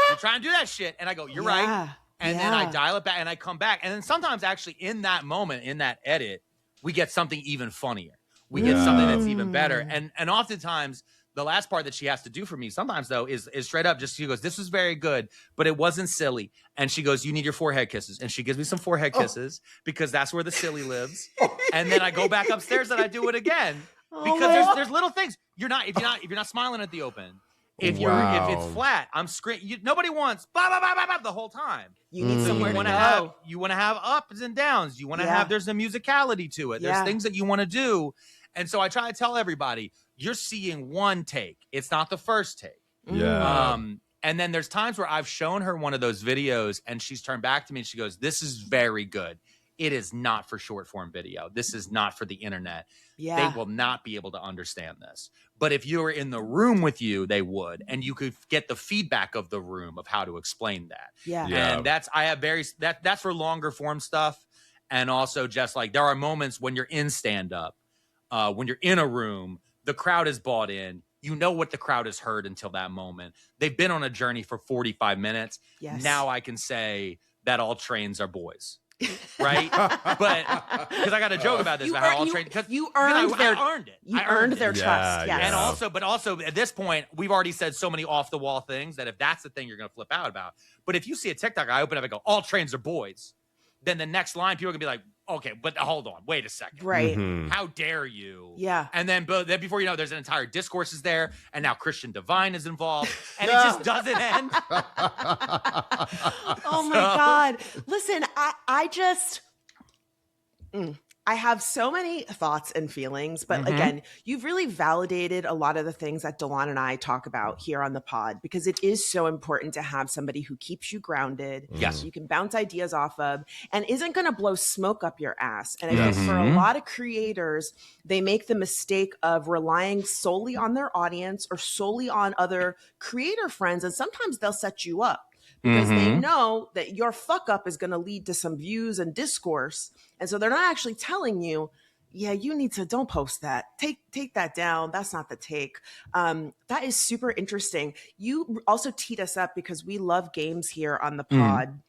You're trying to do that shit. And I go, you're right. And then I dial it back and I come back. And then sometimes actually in that moment, in that edit, we get something even funnier. We get something that's even better. And oftentimes the last part that she has to do for me sometimes, though, is straight up just, she goes, this was very good, but it wasn't silly. And she goes, you need your forehead kisses. And she gives me some forehead kisses because that's where the silly lives. And then I go back upstairs and I do it again because there's little things. If you're not smiling at the open, if it's flat, I'm screaming. Nobody wants the whole time. You need somewhere to go. You want to have ups and downs. You want to have, there's a musicality to it. There's things that you want to do. And so I try to tell everybody, you're seeing one take. It's not the first take. Yeah. And then there's times where I've shown her one of those videos and she's turned back to me and she goes, this is very good. It is not for short form video. This is not for the internet. They will not be able to understand this. But if you were in the room with you, they would, and you could get the feedback of the room of how to explain that. And that's for longer form stuff. And also just like, there are moments when you're in stand up, when you're in a room, the crowd is bought in. You know what the crowd has heard until that moment. They've been on a journey for 45 minutes. Now I can say that all trains are boys. Right? But because I got a joke about this, about how all trained, because I earned it. You earned their trust. And also at this point, we've already said so many off the wall things that if that's the thing you're going to flip out about. But if you see a TikTok, I open up and go, all trains are boys. Then the next line, people are going to be like, okay, but hold on, wait a second. Right. How dare you? Yeah. And then before you know, there's an entire discourse is there, and now Christian Divine is involved, and it just doesn't end. Oh my God. Listen, I have so many thoughts and feelings, but again, you've really validated a lot of the things that Delon and I talk about here on the pod, because it is so important to have somebody who keeps you grounded, you can bounce ideas off of, and isn't going to blow smoke up your ass. And I think for a lot of creators, they make the mistake of relying solely on their audience or solely on other creator friends, and sometimes they'll set you up. Because they know that your fuck up is going to lead to some views and discourse. And so they're not actually telling you, yeah, you need to, don't post that. Take that down. That's not the take. That is super interesting. You also teed us up because we love games here on the pod.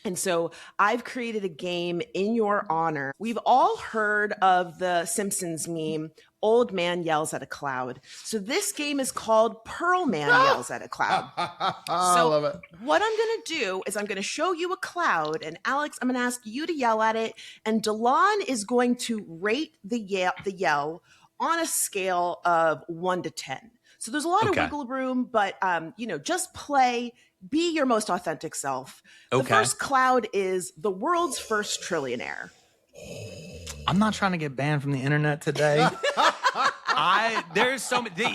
And so I've created a game in your honor. We've all heard of the Simpsons meme, old man yells at a cloud. So this game is called Pearlman yells at a cloud. I love it. What I'm going to do is I'm going to show you a cloud, and Alex, I'm going to ask you to yell at it, and Delon is going to rate the yell on a scale of 1 to 10. So there's a lot of wiggle room, but just play. Be your most authentic self. The first cloud is the world's first trillionaire. I'm not trying to get banned from the internet today.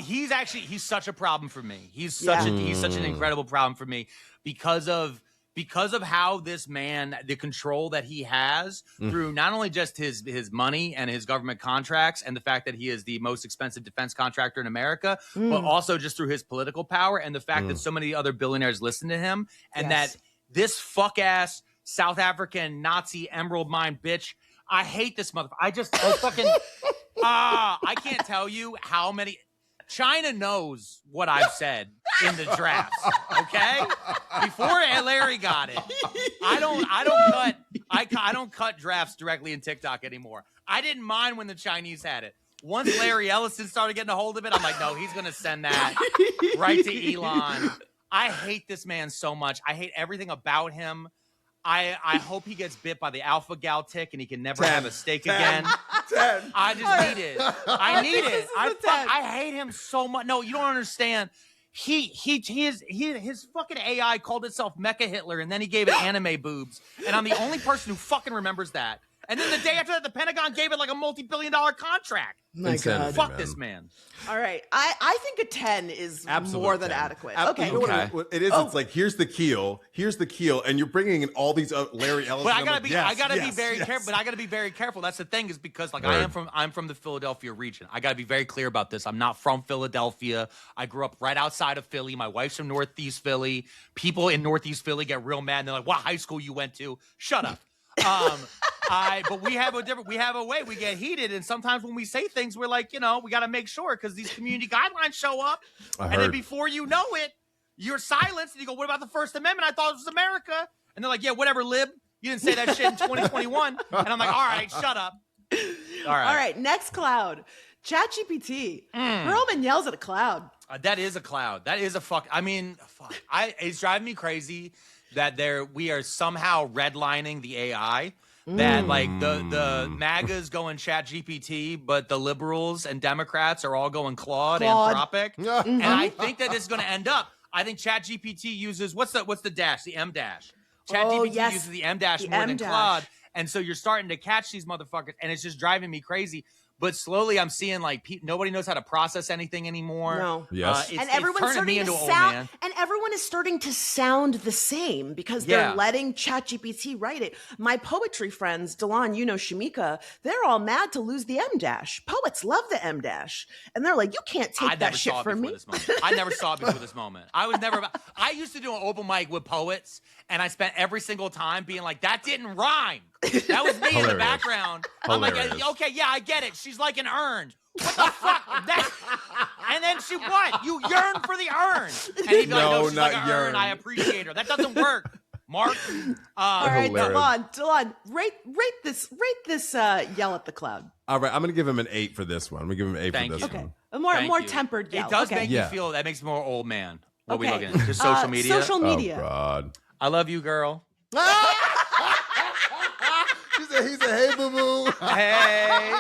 He's such a problem for me. He's such an incredible problem for me because of how this man, the control that he has through not only just his money and his government contracts and the fact that he is the most expensive defense contractor in America, but also just through his political power and the fact that so many other billionaires listen to him, and that this fuck ass South African Nazi emerald mine bitch. I hate this motherfucker. I can't tell you how many. China knows what I've said in the drafts. Okay, before Larry got it, I don't cut drafts directly in TikTok anymore. I didn't mind when the Chinese had it. Once Larry Ellison started getting a hold of it, I'm like, no, he's gonna send that right to Elon. I hate this man so much. I hate everything about him. I hope he gets bit by the alpha gal tick and he can never have a steak again. 10. I just need it. I need it. I hate him so much. No, you don't understand. His fucking AI called itself Mecha Hitler, and then he gave it anime boobs. And I'm the only person who fucking remembers that. And then the day after that, the Pentagon gave it like a multi-billion-dollar contract. My God. Fuck this man. All right. I think a 10 is more than 10. adequate. Okay. You know what it is? It's like, here's the keel, and you're bringing in all these Larry Ellison. But I gotta be very careful. But I gotta be very careful. That's the thing, is because like I'm from the Philadelphia region. I gotta be very clear about this. I'm not from Philadelphia. I grew up right outside of Philly. My wife's from Northeast Philly. People in Northeast Philly get real mad. And they're like, "What high school you went to?" Shut up. But we have a way we get heated, and sometimes when we say things, we're like, we got to make sure, because these community guidelines show up, and then before you know it, you're silenced, and you go, "What about the First Amendment? I thought it was America." And they're like, "Yeah, whatever, lib. You didn't say that shit in 2021." And I'm like, "All right, shut up." All right, next cloud. ChatGPT. Pearlman yells at a cloud. That is a cloud. That is a fuck. I mean, it's driving me crazy that we are somehow redlining the AI. That like the MAGAs going ChatGPT, but the liberals and Democrats are all going Claude. Anthropic. And I think that this is going to end up. I think ChatGPT uses what's the dash? The M dash. ChatGPT uses the M dash more than Claude, and so you're starting to catch these motherfuckers, and it's just driving me crazy. But slowly, I'm seeing like nobody knows how to process anything anymore. No. Yes. And everyone's starting to sound, and everyone is starting to sound the same because they're letting ChatGPT write it. My poetry friends, Delon, Shamika, they're all mad to lose the M dash. Poets love the M dash, and they're like, "You can't take that shit from me." I never saw it before this moment. I used to do an open mic with poets, and I spent every single time being like, "That didn't rhyme." That was me in the background. I'm like, "Okay, yeah, I get it. She's like an urn. What the fuck?" And then she what? You yearn for the urn. And he'd be like, "No, she's like an urn. I appreciate her." That doesn't work, Mark. All right, Delon, rate this yell at the cloud. All right, I'm gonna give him an 8 for this one. I'm gonna give him an 8 for this one. A more tempered yell. It does make me feel. That makes me more old man. What are we looking at? Just social media. Social media. Oh God. I love you, girl. He said, "Hey, boo boo." Hey.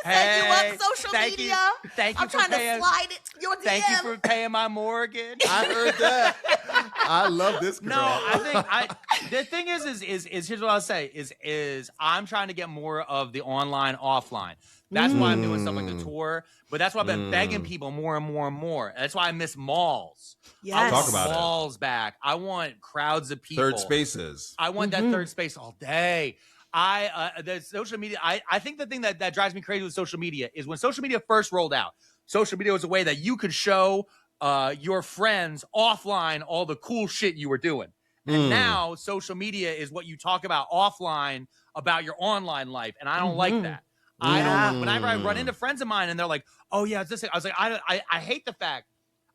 Hey, you want social media? Thank you. I'm trying to slide it to your DM. Thank you for paying my mortgage. I heard that. I love this girl. No, I think the thing is here's what I'll say is I'm trying to get more of the online offline. That's why I'm doing stuff like the tour, but that's why I've been begging people more and more and more. That's why I miss malls. Yes. I want Talk about malls back. I want crowds of people. Third spaces. I want that third space all day. The social media. I think the thing that drives me crazy with social media is when social media first rolled out. Social media was a way that you could show your friends offline all the cool shit you were doing. And now social media is what you talk about offline about your online life, and I don't like that. I don't. Whenever I run into friends of mine and they're like, "Oh yeah, it's this," I was like, I hate the fact.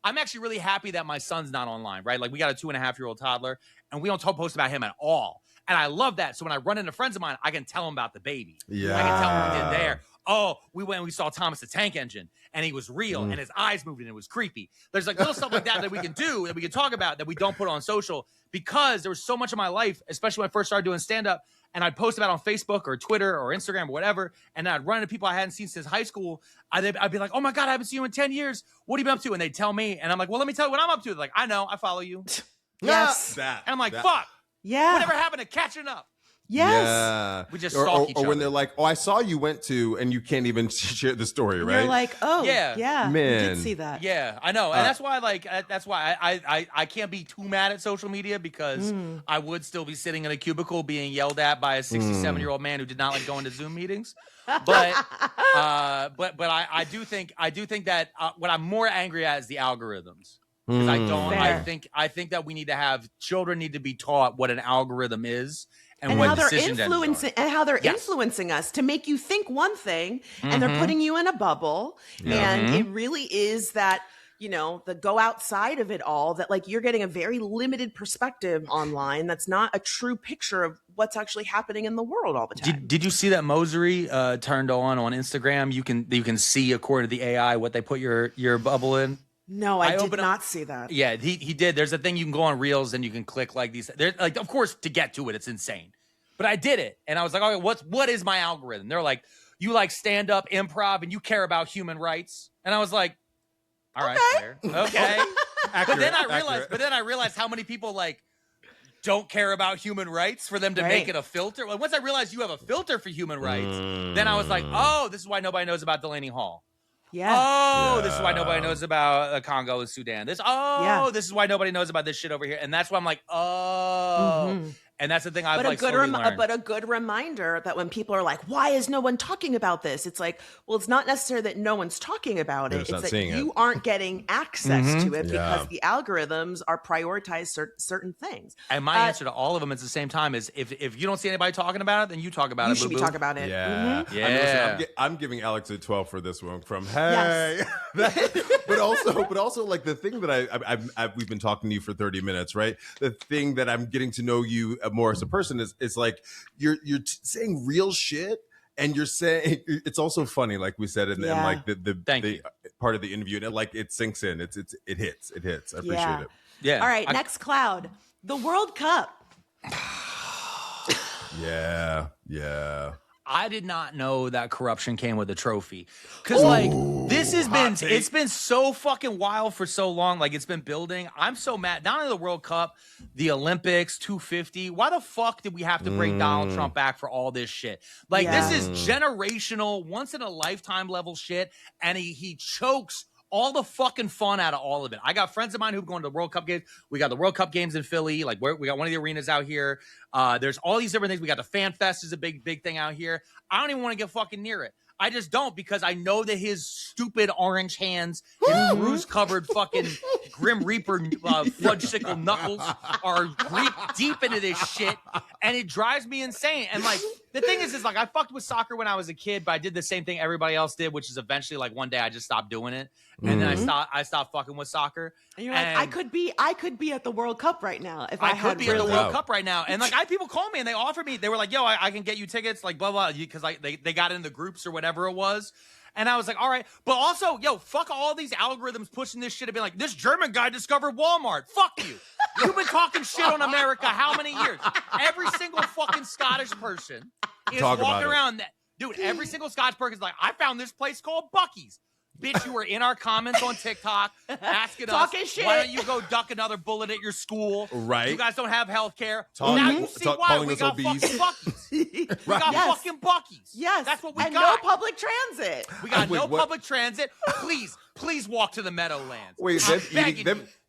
I'm actually really happy that my son's not online, right? Like we got a 2.5-year-old toddler, and we don't post about him at all. And I love that. So when I run into friends of mine, I can tell them about the baby. Yeah. I can tell them what we did there. Oh, we went and we saw Thomas the Tank Engine, and he was real, and his eyes moved, and it was creepy. There's like little stuff like that we can do, that we can talk about, that we don't put on social, because there was so much of my life, especially when I first started doing stand-up, and I'd post about it on Facebook or Twitter or Instagram or whatever, and I'd run into people I hadn't seen since high school. I'd be like, "Oh my God, I haven't seen you in 10 years. What have you been up to?" And they'd tell me, and I'm like, "Well, let me tell you what I'm up to." They're like, "I know, I follow you." Yes. And I'm like, "Fuck. Yeah. Whatever happened to catching up?" Yes. Yeah. We just stalk each other. Or when they're like, "Oh, I saw you went to," and you can't even share the story, right? You're like, "Oh, Yeah. yeah, Man. I did see that." Yeah, I know. And that's why I can't be too mad at social media, because I would still be sitting in a cubicle being yelled at by a 67-year-old man who did not like going to Zoom meetings. But I do think that what I'm more angry at is the algorithms. Because I think that we need to have children need to be taught what an algorithm is and what how they're decision influencing influeing us to make you think one thing, and they're putting you in a bubble. And it really is that, the go outside of it all, that like you're getting a very limited perspective online that's not a true picture of what's actually happening in the world all the time. Did you see that Mosery turned on Instagram? You can see, according to the AI, what they put your bubble in. No, I did not see that. Yeah, he did. There's a thing you can go on Reels and you can click like these. There's like, of course, to get to it, it's insane. But I did it, and I was like, okay, what is my algorithm? They're like, you like stand up improv and you care about human rights, and I was like, all right, fair. Okay. But then I realized how many people like don't care about human rights for them to make it a filter. Well, once I realized you have a filter for human rights, then I was like, oh, this is why nobody knows about Delaney Hall. Yeah. Oh, this is why nobody knows about Congo and Sudan. This is why nobody knows about this shit over here. And that's why I'm like, oh. Mm-hmm. And that's the thing I've like slowly learned. But a good reminder that when people are like, why is no one talking about this? It's like, well, it's not necessarily that no one's talking about it. It's that you aren't getting access to it because the algorithms are prioritized certain things. And my answer to all of them at the same time is if you don't see anybody talking about it, then you talk about it. You should be talking about it. Yeah. Mm-hmm. Yeah. I'm giving Alex a 12 for this one from, hey. Yes. but also like the thing that we've been talking to you for 30 minutes, right? The thing that I'm getting to know you more as a person is like you're saying real shit, and you're saying it's also funny, like we said, and like the part of the interview, and it sinks in. It hits. I appreciate it. Yeah. All right, next cloud, the World Cup. Yeah. I did not know that corruption came with a trophy. Cause like this has been, it's been so fucking wild for so long. Like it's been building. I'm so mad. Not only the World Cup, the Olympics, 250. Why the fuck did we have to bring Donald Trump back for all this shit? Like this is generational, once in a lifetime level shit. And he chokes all the fucking fun out of all of it. I got friends of mine who've gone to the World Cup games. We got the World Cup games in Philly. Like we got one of the arenas out here. There's all these different things. We got the Fan Fest is a big thing out here. I don't even want to get fucking near it. I just don't, because I know that his stupid orange hands, his bruise-covered fucking Grim Reaper fudge-sickle knuckles are deep into this shit, and it drives me insane. And like the thing is like I fucked with soccer when I was a kid, but I did the same thing everybody else did, which is eventually like one day I just stopped doing it, and then I stopped fucking with soccer. And you're like, I could be at the World Cup right now if I could be at the World Cup right now. And like I had people call me and they offered me, they were like, yo, I can get you tickets, like blah blah, because like they got in the groups or whatever it was. And I was like, all right. But also, yo, fuck all these algorithms pushing this shit and being like, this German guy discovered Walmart. Fuck you. You've been talking shit on America how many years? Every single fucking Scottish person is walking around that. Dude, every single Scottish person is like, I found this place called Buc-ee's. Bitch, you were in our comments on TikTok asking us, shit. why don't you go duck another bullet at your school? Right. You guys don't have health care. Now you see why we got fucking Buc-ee's. We got fucking Buc-ee's. Yes. That's what we got. And no public transit. We got public transit. Please walk to the Meadowlands. Wait,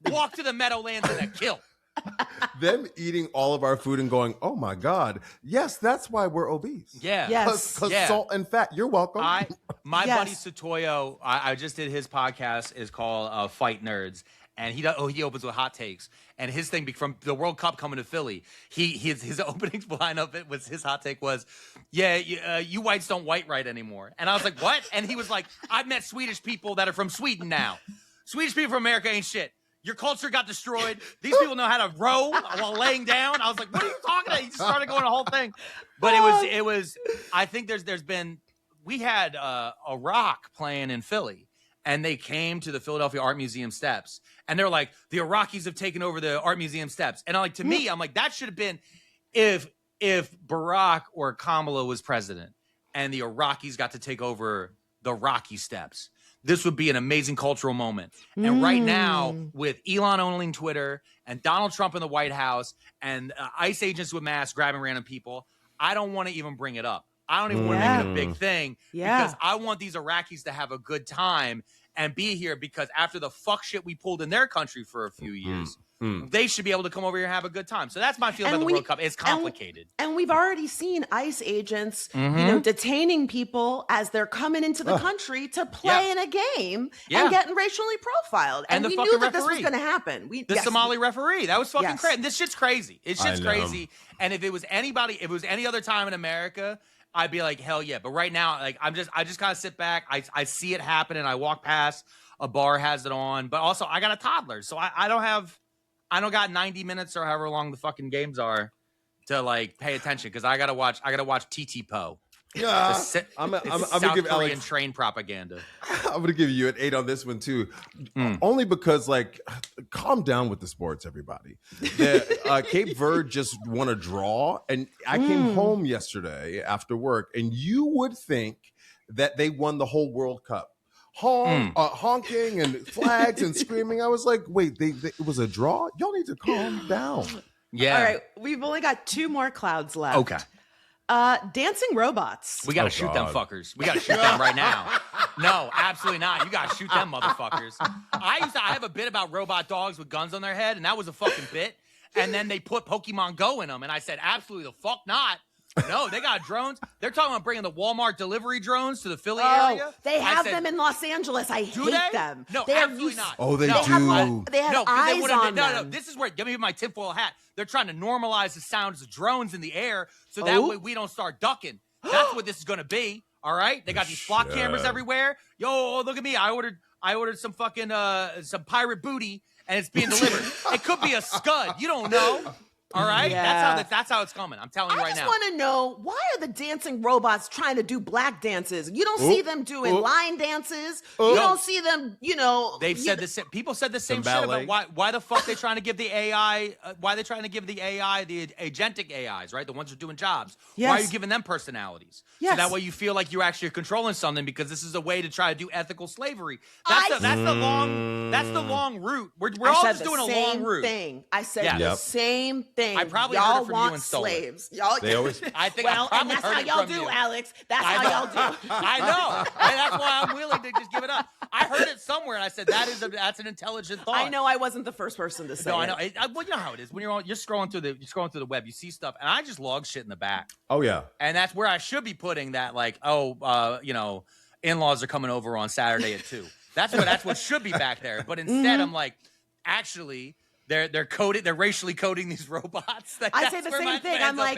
walk to the Meadowlands in a kilt. Them eating all of our food and going, oh my God, yes, that's why we're obese. Yeah. Yes. Because salt and fat. You're welcome. My buddy Satoyo, I just did his podcast, is called Fight Nerds. And he opens with hot takes. And his thing from the World Cup coming to Philly, his opening lineup his hot take was, you whites don't white right anymore. And I was like, what? And he was like, I've met Swedish people that are from Sweden now. Swedish people from America ain't shit. Your culture got destroyed. These people know how to row while laying down. I was like, what are you talking about? He just started going the whole thing. But it was. I think we had a rock playing in Philly, and they came to the Philadelphia Art Museum steps, and they're like, the Iraqis have taken over the Art Museum steps. And to me, I'm like, that should have been if Barack or Kamala was president, and the Iraqis got to take over the Rocky steps. This would be an amazing cultural moment. And right now, with Elon owning Twitter and Donald Trump in the White House and ICE agents with masks grabbing random people, I don't want to even bring it up. I don't even want to make it a big thing because I want these Iraqis to have a good time and be here, because after the fuck shit we pulled in their country for a few years, they should be able to come over here and have a good time. So that's my feeling about the World Cup. It's complicated. And we've already seen ICE agents, detaining people as they're coming into the country to play in a game and getting racially profiled. And we knew that this was going to happen. Somali referee, that was fucking crazy. This shit's crazy. It's just crazy. And if it was any other time in America, I'd be like, hell yeah. But right now, like I just kind of sit back. I see it happen and I walk past a bar has it on. But also I got a toddler. So I don't got 90 minutes or however long the fucking games are to like pay attention because I gotta watch TT Poe. Yeah, I'm gonna give Korean Alex train propaganda. I'm gonna give you an 8 on this one too, only because like, calm down with the sports, everybody. Cape Verde just won a draw, and I came home yesterday after work, and you would think that they won the whole World Cup. Honking and flags and screaming. I was like, wait, it was a draw? Y'all need to calm down. Yeah. All right, we've only got 2 more clouds left. Okay. Dancing robots. We gotta shoot them fuckers. We gotta shoot them right now. No, absolutely not. You gotta shoot them motherfuckers. I have a bit about robot dogs with guns on their head, and that was a fucking bit. And then they put Pokemon Go in them, and I said, absolutely the fuck not. No, they got drones. They're talking about bringing the Walmart delivery drones to the Philly area. They have them in Los Angeles. I hate them. No, absolutely not. Oh, they do. They have eyes on them. No, this is where, give me my tinfoil hat. They're trying to normalize the sounds of drones in the air so that way we don't start ducking. That's what this is going to be, all right? They got these flock cameras everywhere. Yo, look at me. I ordered some fucking, some pirate booty, and it's being delivered. It could be a scud. You don't know. All right, that's how it's coming. I'm telling you right now. I just want to know, why are the dancing robots trying to do black dances? You don't see them doing line dances. You don't see them. They've said the same. People said the same shit about why the fuck they trying to give the AI? Why they trying to give the AI, the agentic AIs, right? The ones who are doing jobs. Yes. Why are you giving them personalities? Yes. So that way you feel like you're actually controlling something because this is a way to try to do ethical slavery. That's the long route. We're all just doing a long route. I said the same thing. I probably y'all heard it from want you and stole slaves. it. Y'all, they always. I think. Well, and that's how y'all do, Alex. That's how y'all do. I know, and that's why I'm willing to just give it up. I heard it somewhere, and I said that's an intelligent thought. I know I wasn't the first person to say. No, I know. Well, you know how it is when you're scrolling through the web. You see stuff, and I just log shit in the back. Oh yeah, and that's where I should be putting that. Like, in-laws are coming over on Saturday at 2. That's what should be back there. But instead, I'm like, actually. They're racially coding these robots. I say the same thing. I'm like,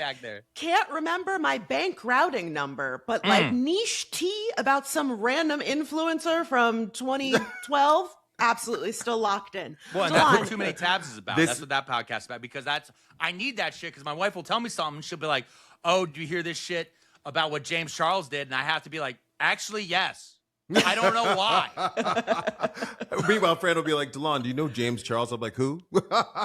can't remember my bank routing number, but like niche tea about some random influencer from 2012, absolutely still locked in. Well, that's what Too Many Tabs is about. That's what that podcast is about, because I need that shit, because my wife will tell me something. She'll be like, oh, do you hear this shit about what James Charles did? And I have to be like, actually, yes. I don't know why. Meanwhile, Fran will be like, DeLon, do you know James Charles? I'm like, who?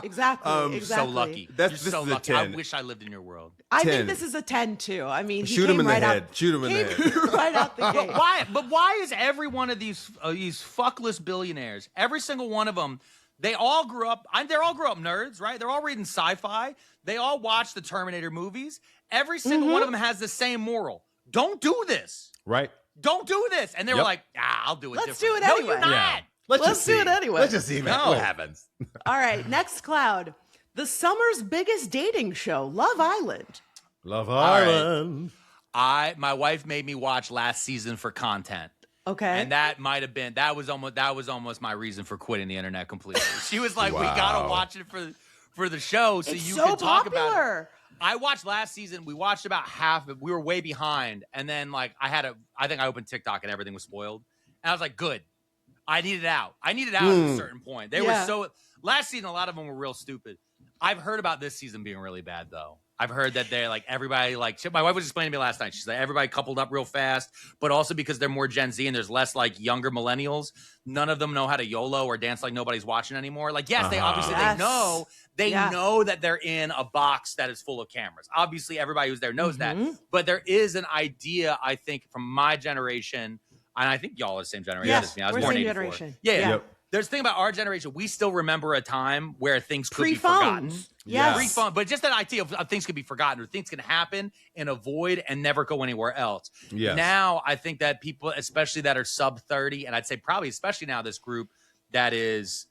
Exactly. So lucky. You're so lucky. I wish I lived in your world. I think this is a 10 too. I mean, shoot him in the head. Shoot him in the head. Right out the gate. But why is every one of these fuckless billionaires, every single one of them, they're all grew up nerds, right? They're all reading sci-fi. They all watch the Terminator movies. Every single one of them has the same moral. Don't do this. Right. Don't do this. And they were like, I'll do it Let's different. do it anyway. No, you're not. Yeah. Let's do it anyway. Let's just see what happens. All right, next cloud. The summer's biggest dating show, Love Island. Love Island. My wife made me watch last season for content. Okay. And that was almost my reason for quitting the internet completely. She was like, we gotta watch it for the show so you can talk about it. I watched last season. We watched about half of it. We were way behind. And then like I think I opened TikTok and everything was spoiled. And I was like, good. I needed out. At a certain point. They were so last season, a lot of them were real stupid. I've heard about this season being really bad though. I've heard that they're like everybody my wife was explaining to me last night. She's like, everybody coupled up real fast, but also because they're more Gen Z and there's less like younger millennials, none of them know how to YOLO or dance like nobody's watching anymore. Like, yes, they obviously they know that they're in a box that is full of cameras. Obviously, everybody who's there knows that. But there is an idea, I think, from my generation, and I think y'all are the same generation as me. I was born in 84. Generation. Yeah. Yep. There's a thing about our generation. We still remember a time where things could be forgotten. Yes. Pre-phone, but just that idea of things could be forgotten or things can happen in a void and never go anywhere else. Yes. Now, I think that people, especially that are sub 30, and I'd say probably especially now this group that is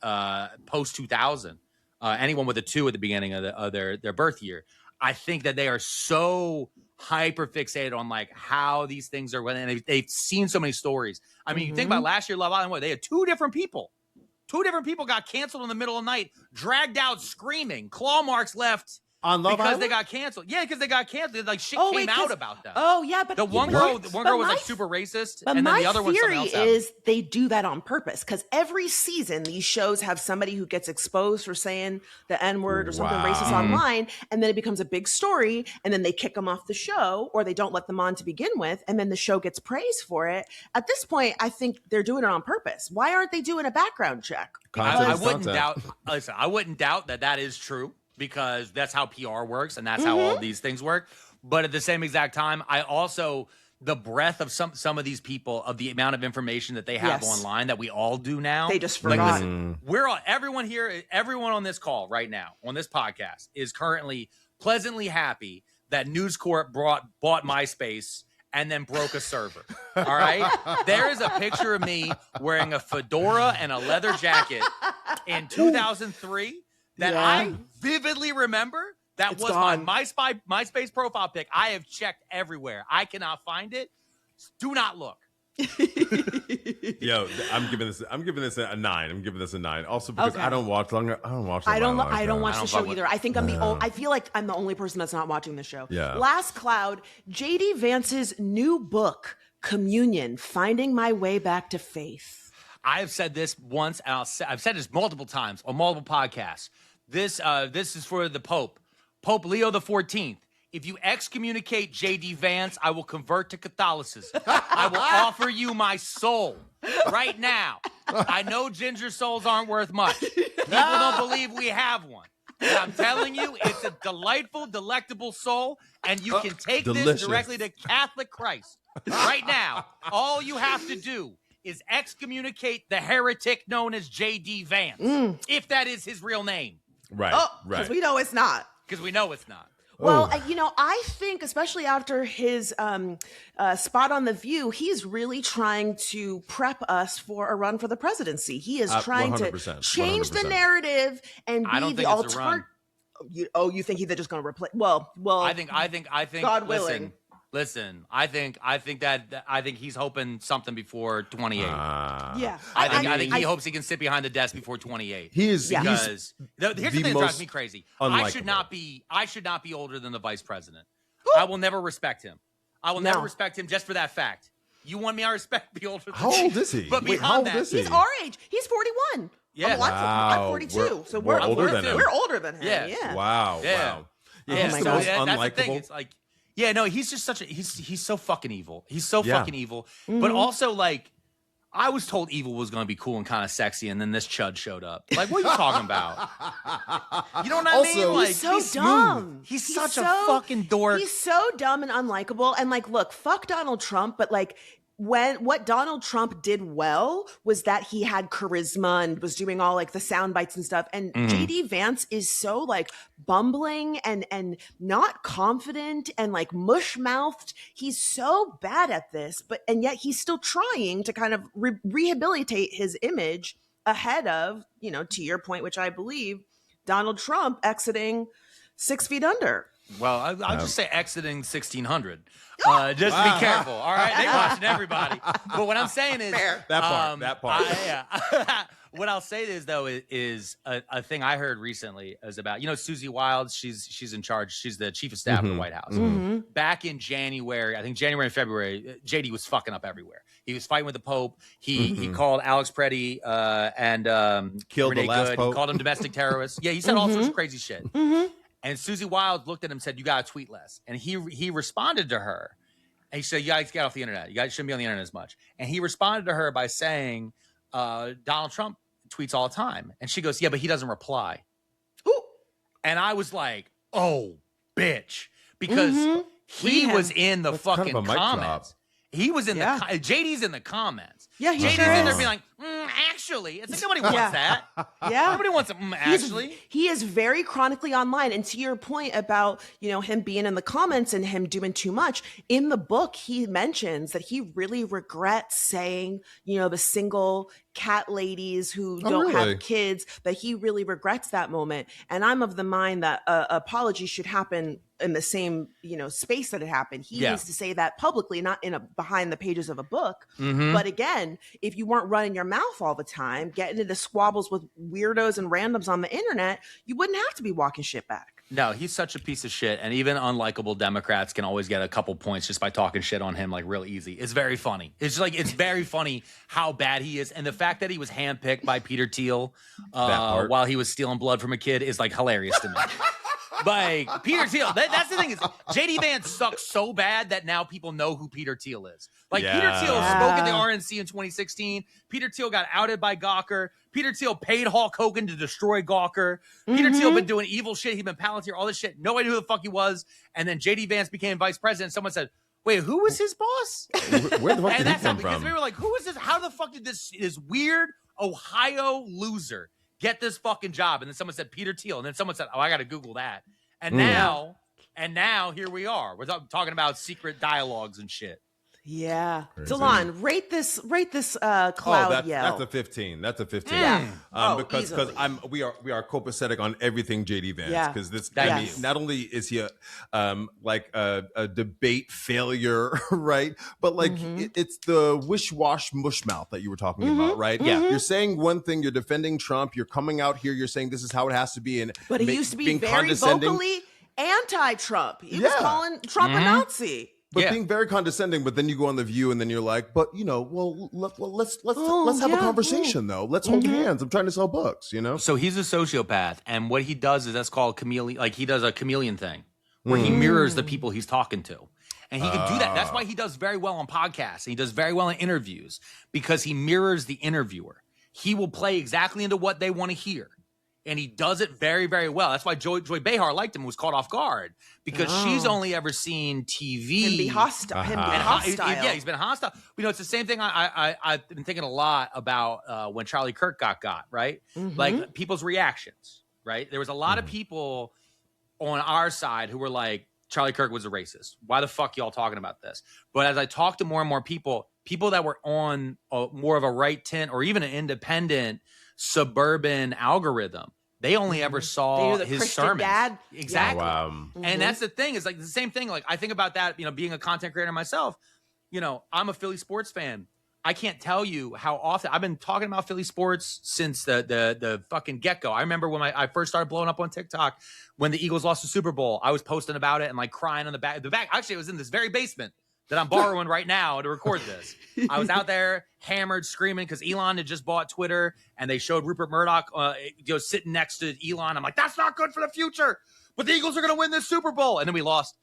post 2000, anyone with a 2 at the beginning of their birth year, I think that they are so hyper fixated on like how these things are, and they've seen so many stories. I mean, you think about last year Love Island, they had 2 different people. 2 different people got canceled in the middle of the night, dragged out screaming, claw marks left On Love because Island? they got canceled. Yeah, because they got canceled. Like shit came out about them. Oh yeah, but the one girl was like super racist, and then the other one something else. My theory is they do that on purpose because every season these shows have somebody who gets exposed for saying the N-word or something racist online, and then it becomes a big story, and then they kick them off the show or they don't let them on to begin with, and then the show gets praised for it. At this point, I think they're doing it on purpose. Why aren't they doing a background check? I wouldn't doubt. Listen, I wouldn't doubt that is true. Because that's how PR works and that's how all these things work. But at the same exact time, I also, the breadth of some of these people, of the amount of information that they have online that we all do now. They just forgot. Everyone here, everyone on this call right now, on this podcast, is currently pleasantly happy that News Corp bought MySpace and then broke a server. All right? There is a picture of me wearing a fedora and a leather jacket in 2003. That I vividly remember. That was gone. My MySpace profile pic. I have checked everywhere. I cannot find it. Do not look. Yo, I'm giving this a 9. I'm giving this a 9. Also because I don't watch longer. I don't watch the show either. I think I feel like I'm the only person that's not watching the show. Yeah. Last Cloud, JD Vance's new book, Communion: Finding My Way Back to Faith. I have said this once, and I've said this multiple times on multiple podcasts. This is for the Pope Leo the 14th. If you excommunicate JD Vance, I will convert to Catholicism. I will offer you my soul right now. I know ginger souls aren't worth much. People don't believe we have one. But I'm telling you, it's a delightful, delectable soul, and you can take this directly to Catholic Christ. Right now, all you have to do is excommunicate the heretic known as JD Vance, if that is his real name. Right. Because we know it's not. Because we know it's not. Well, I think especially after his spot on The View, he's really trying to prep us for a run for the presidency. He is trying to change 100%. The narrative and be the alternative. You think he's just going to replace? Well, I think. God willing. Listen, I think he's hoping something before 28. Yeah. I think he hopes he can sit behind the desk before 28. He is because here's the thing that drives me crazy. I should not be older than the vice president. I will never respect him. I will never respect him just for that fact. You want me to be older than How old is he? But beyond that, he's our age. He's 41. Yeah. I'm 42. So we're older than him. We're older than him. Yeah. Wow. Yeah. Wow. Yeah, he's the most unlikable. That's the thing. It's like, yeah, no, he's just he's so fucking evil. He's so fucking evil. But also, like, I was told evil was going to be cool and kind of sexy, and then this chud showed up. Like, what are you talking about? You know what I mean? Like, he's so dumb. He's such a fucking dork. He's so dumb and unlikable. And, like, look, fuck Donald Trump, but, like, what Donald Trump did well was that he had charisma and was doing all like the sound bites and stuff. And JD Vance is so like bumbling and not confident and like mush mouthed. He's so bad at this, and yet he's still trying to kind of rehabilitate his image ahead of, to your point, which I believe, Donald Trump exiting 6 Feet Under. Well, I'll just say exiting 1600. Just to be careful, all right? They're watching everybody. But what I'm saying is... That part. What I'll say is, though, is a thing I heard recently is about, Susie Wild, she's in charge. She's the chief of staff of the White House. Back in January, I think January and February, JD was fucking up everywhere. He was fighting with the Pope. He called Alex Preddy and killed Renee the last Good. Pope. He called him domestic terrorists. Yeah, he said all sorts of crazy shit. And Susie Wild looked at him and said, "You got to tweet less." And he responded to her. And he said, "You guys get off the internet. You guys shouldn't be on the internet as much." And he responded to her by saying, Donald Trump tweets all the time. And she goes, "Yeah, but he doesn't reply." Ooh. And I was like, oh, bitch. Because he was in the fucking comments. He was in the JD's in the comments. Yeah, JD's in there being like, actually. It's like nobody wants that. Yeah. Nobody wants it, actually. He is very chronically online. And to your point about, him being in the comments and him doing too much, in the book, he mentions that he really regrets saying, the single cat ladies who don't have kids, that he really regrets that moment. And I'm of the mind that apology should happen in the same, space that it happened. He needs to say that publicly, not behind the pages of a book. But again, if you weren't running your mouth all the time, getting into squabbles with weirdos and randoms on the internet, you wouldn't have to be walking shit back. No, he's such a piece of shit. And even unlikable Democrats can always get a couple points just by talking shit on him, like, real easy. It's very funny. It's very funny how bad he is. And the fact that he was handpicked by Peter Thiel while he was stealing blood from a kid is, like, hilarious to me. Like, Peter Thiel, that's the thing, is JD Vance sucks so bad that now people know who Peter Thiel is. Like, Peter Thiel spoke at the RNC in 2016. Peter Thiel got outed by Gawker. Peter Thiel paid Hulk Hogan to destroy Gawker. Peter Thiel been doing evil shit. He'd been Palantir, all this shit. Nobody knew who the fuck he was. And then JD Vance became vice president. Someone said, wait, who was his boss? Where the fuck did he come because from? we were like, who is this? How the fuck did this weird Ohio loser get this fucking job? And then someone said Peter Thiel. And then someone said, oh, I got to Google that. And now here we are. We're talking about secret dialogues and shit. Yeah. Delon, rate this cloud yell. That's a 15. That's a 15. Yeah. Because we are copacetic on everything JD Vance, because this not only is he a debate failure, right? But like it's the wish wash mush mouth that you were talking about, right? Yeah. You're saying one thing, you're defending Trump, you're coming out here, you're saying this is how it has to be, but he used to be very vocally anti-Trump. He was calling Trump a Nazi. But being very condescending, but then you go on The View and then you're like, but let's have a conversation though. Let's hold hands. I'm trying to sell books, So he's a sociopath, and what he does is that's called chameleon. Like, he does a chameleon thing where he mirrors the people he's talking to. And he can do that. That's why he does very well on podcasts. And he does very well in interviews, because he mirrors the interviewer. He will play exactly into what they want to hear. And he does it very, very well. That's why Joy Behar liked him, was caught off guard, because she's only ever seen TV. Him be hostile. Yeah, he's been hostile. It's the same thing. I've been thinking a lot about when Charlie Kirk got, right? Like, people's reactions, right? There was a lot of people on our side who were like, Charlie Kirk was a racist. Why the fuck y'all talking about this? But as I talked to more and more people that were on more of a right tint or even an independent suburban algorithm, they only ever saw his Christian sermons. Dad. Exactly. Wow. And that's the thing, is like the same thing. Like, I think about that, being a content creator myself, I'm a Philly sports fan. I can't tell you how often I've been talking about Philly sports since the fucking get-go. I remember when I first started blowing up on TikTok, when the Eagles lost the Super Bowl, I was posting about it and like crying on the back. Actually, it was in this very basement that I'm borrowing right now to record this. I was out there hammered, screaming, because Elon had just bought Twitter, and they showed Rupert Murdoch sitting next to Elon. I'm like, that's not good for the future, but the Eagles are going to win this Super Bowl. And then we lost.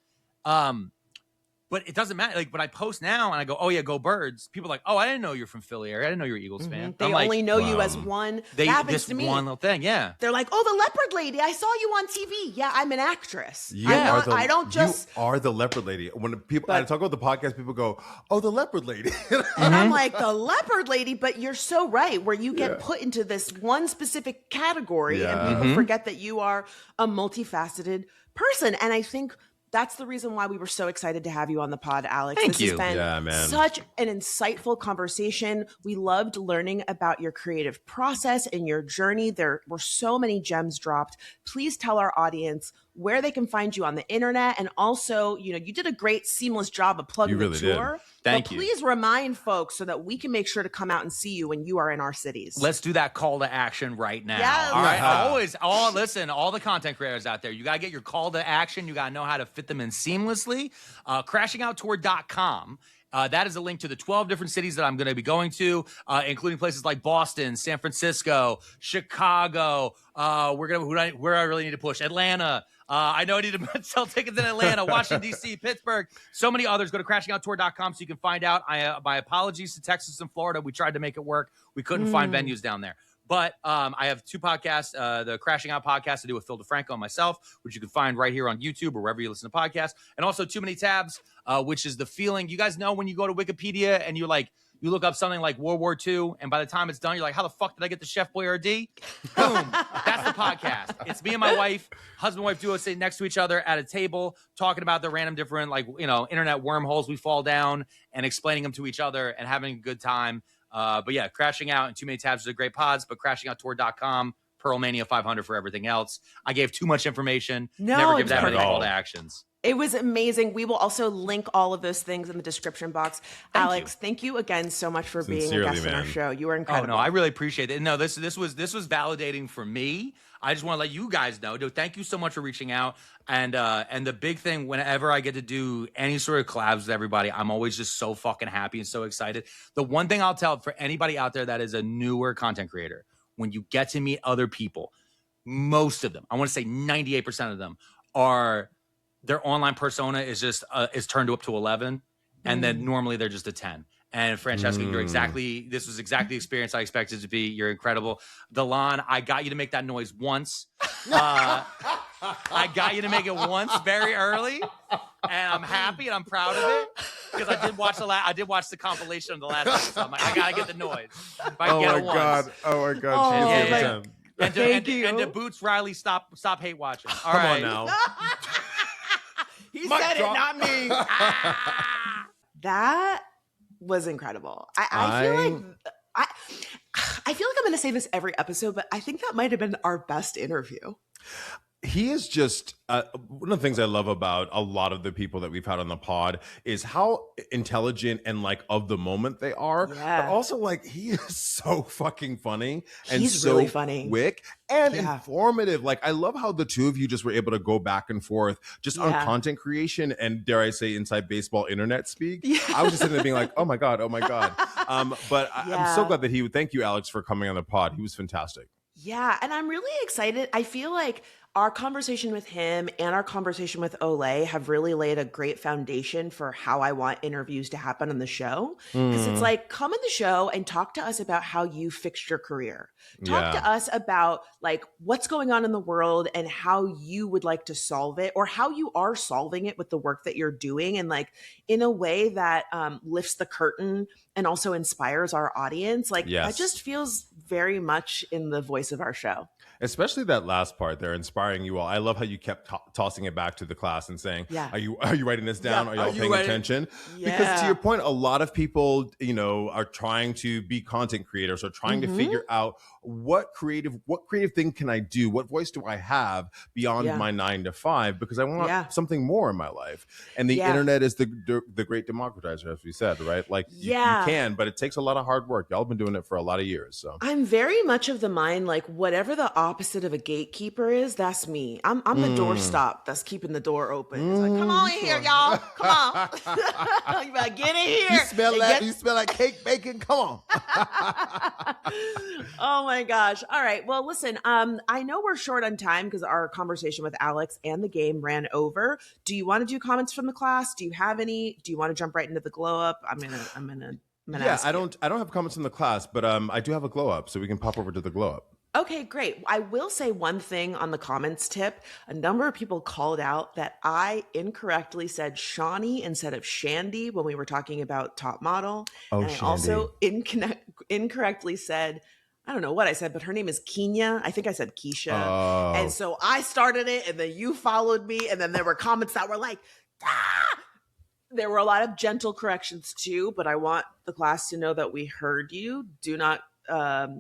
But it doesn't matter. Like, but I post now and I go, oh yeah, go Birds. People are like, oh, I didn't know you're from Philly area. I didn't know you're an Eagles fan. They only know you as one. That happens to me. One little thing, yeah. They're like, oh, the leopard lady. I saw you on TV. Yeah, I'm an actress. Yeah, I don't just. You are the leopard lady. When I talk about the podcast, people go, oh, the leopard lady. And I'm like, the leopard lady. But you're so right, where you get put into this one specific category, and people forget that you are a multifaceted person. And I think that's the reason why we were so excited to have you on the pod, Alex. Thank you. This has been such an insightful conversation. We loved learning about your creative process and your journey. There were so many gems dropped. Please tell our audience where they can find you on the internet. And also, you did a great seamless job of plugging the tour. Thank you. Please remind folks so that we can make sure to come out and see you when you are in our cities. Let's do that call to action right now. Yes. All right. Listen, all the content creators out there, you got to get your call to action. You got to know how to fit them in seamlessly. Crashingoutour.com. That is a link to the 12 different cities that I'm going to be going to, including places like Boston, San Francisco, Chicago. Where I really need to push, Atlanta. I know I need to sell tickets in Atlanta, Washington, D.C., Pittsburgh, so many others. Go to crashingoutour.com so you can find out. My apologies to Texas and Florida. We tried to make it work. We couldn't find venues down there. But I have two podcasts, the Crashing Out podcast I do with Phil DeFranco and myself, which you can find right here on YouTube or wherever you listen to podcasts. And also Too Many Tabs, which is the feeling. You guys know when you go to Wikipedia and you look up something like World War II, and by the time it's done, you're like, how the fuck did I get the Chef Boyardee? Boom. That's the podcast. It's me and my wife, husband-wife duo, sitting next to each other at a table, talking about the random different, internet wormholes we fall down and explaining them to each other and having a good time. But yeah, Crashing Out and Too Many Tabs are great pods, but crashingoutour.com, Pearlmania 500 for everything else. I gave too much information. Never give that many call to actions. It was amazing. We will also link all of those things in the description box. Alex, thank you again so much for being a guest on our show. You were incredible. Oh, no, I really appreciate it. No, this was validating for me. I just want to let you guys know. Thank you so much for reaching out. And the big thing, whenever I get to do any sort of collabs with everybody, I'm always just so fucking happy and so excited. The one thing I'll tell for anybody out there that is a newer content creator, when you get to meet other people, most of them, I want to say 98% of them, are their online persona is just is turned up to 11, and then normally they're just a 10. And Francesca, this was exactly the experience I expected it to be. You're incredible. Delon, I got you to make that noise once. I got you to make it once very early, and I'm happy and I'm proud of it because I did watch the compilation of the last episode. I'm like, I gotta get the noise. If I can get it once. Oh my god! And to Boots Riley, stop hate watching. All Come right. on now. He said it, not me. That was incredible. I feel like I'm going to say this every episode, but I think that might have been our best interview. He is just one of the things I love about a lot of the people that we've had on the pod is how intelligent and like of the moment they are. Yeah. But also like he is so fucking funny and He's so really funny. quick and informative. Like I love how the two of you just were able to go back and forth just on content creation and dare I say inside baseball internet speak. Yeah. I was just sitting there being like, oh my God. But I'm so glad that he would. Thank you, Alex, for coming on the pod. He was fantastic. Yeah, and I'm really excited. I feel like our conversation with him and our conversation with Olay have really laid a great foundation for how I want interviews to happen on the show. Because it's like, come on the show and talk to us about how you fixed your career. Talk to us about like what's going on in the world and how you would like to solve it or how you are solving it with the work that you're doing and like in a way that lifts the curtain and also inspires our audience. Like that just feels very much in the voice of our show. Especially that last part there, inspiring you all. I love how you kept tossing it back to the class and saying, are you writing this down? Are y'all paying attention? Because to your point, a lot of people, are trying to be content creators or trying to figure out what creative thing can I do? What voice do I have beyond my 9 to 5? Because I want something more in my life. And the internet is the great democratizer, as we said, right? Like you can, but it takes a lot of hard work. Y'all have been doing it for a lot of years. So I'm very much of the mind, like whatever the opposite of a gatekeeper is, that's me. I'm the doorstop that's keeping the door open. It's like, come on in here, y'all. Come on. You better get in here. You smell like cake bacon. Come on. Oh my gosh. All right. Well, listen, I know we're short on time because our conversation with Alex and the game ran over. Do you want to do comments from the class? Do you have any? Do you want to jump right into the glow up? I'm gonna ask I don't have comments from the class, but I do have a glow up, so we can pop over to the glow up. Okay, great. I will say one thing on the comments tip. A number of people called out that I incorrectly said Shawnee instead of Shandy when we were talking about Top Model. Oh, and Shandy. I also incorrectly said, I don't know what I said, but her name is Kenya. I think I said Keisha. Oh. And so I started it and then you followed me. And then there were comments that were like, ah! There were a lot of gentle corrections too, but I want the class to know that we heard you. Do not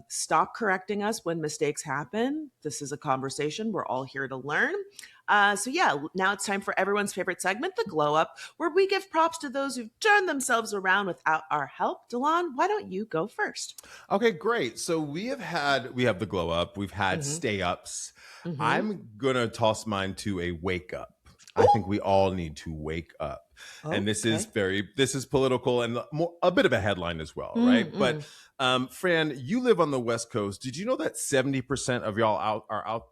stop correcting us when mistakes happen. This is a conversation. We're all here to learn. So now it's time for everyone's favorite segment, the glow up, where we give props to those who've turned themselves around without our help. Delon, why don't you go first? Okay, great. So we have the glow up. We've had stay ups. I'm gonna toss mine to a wake up. I think we all need to wake up. And this is political and a bit of a headline as well, right? But Fran, you live on the West Coast. Did you know that 70% of y'all are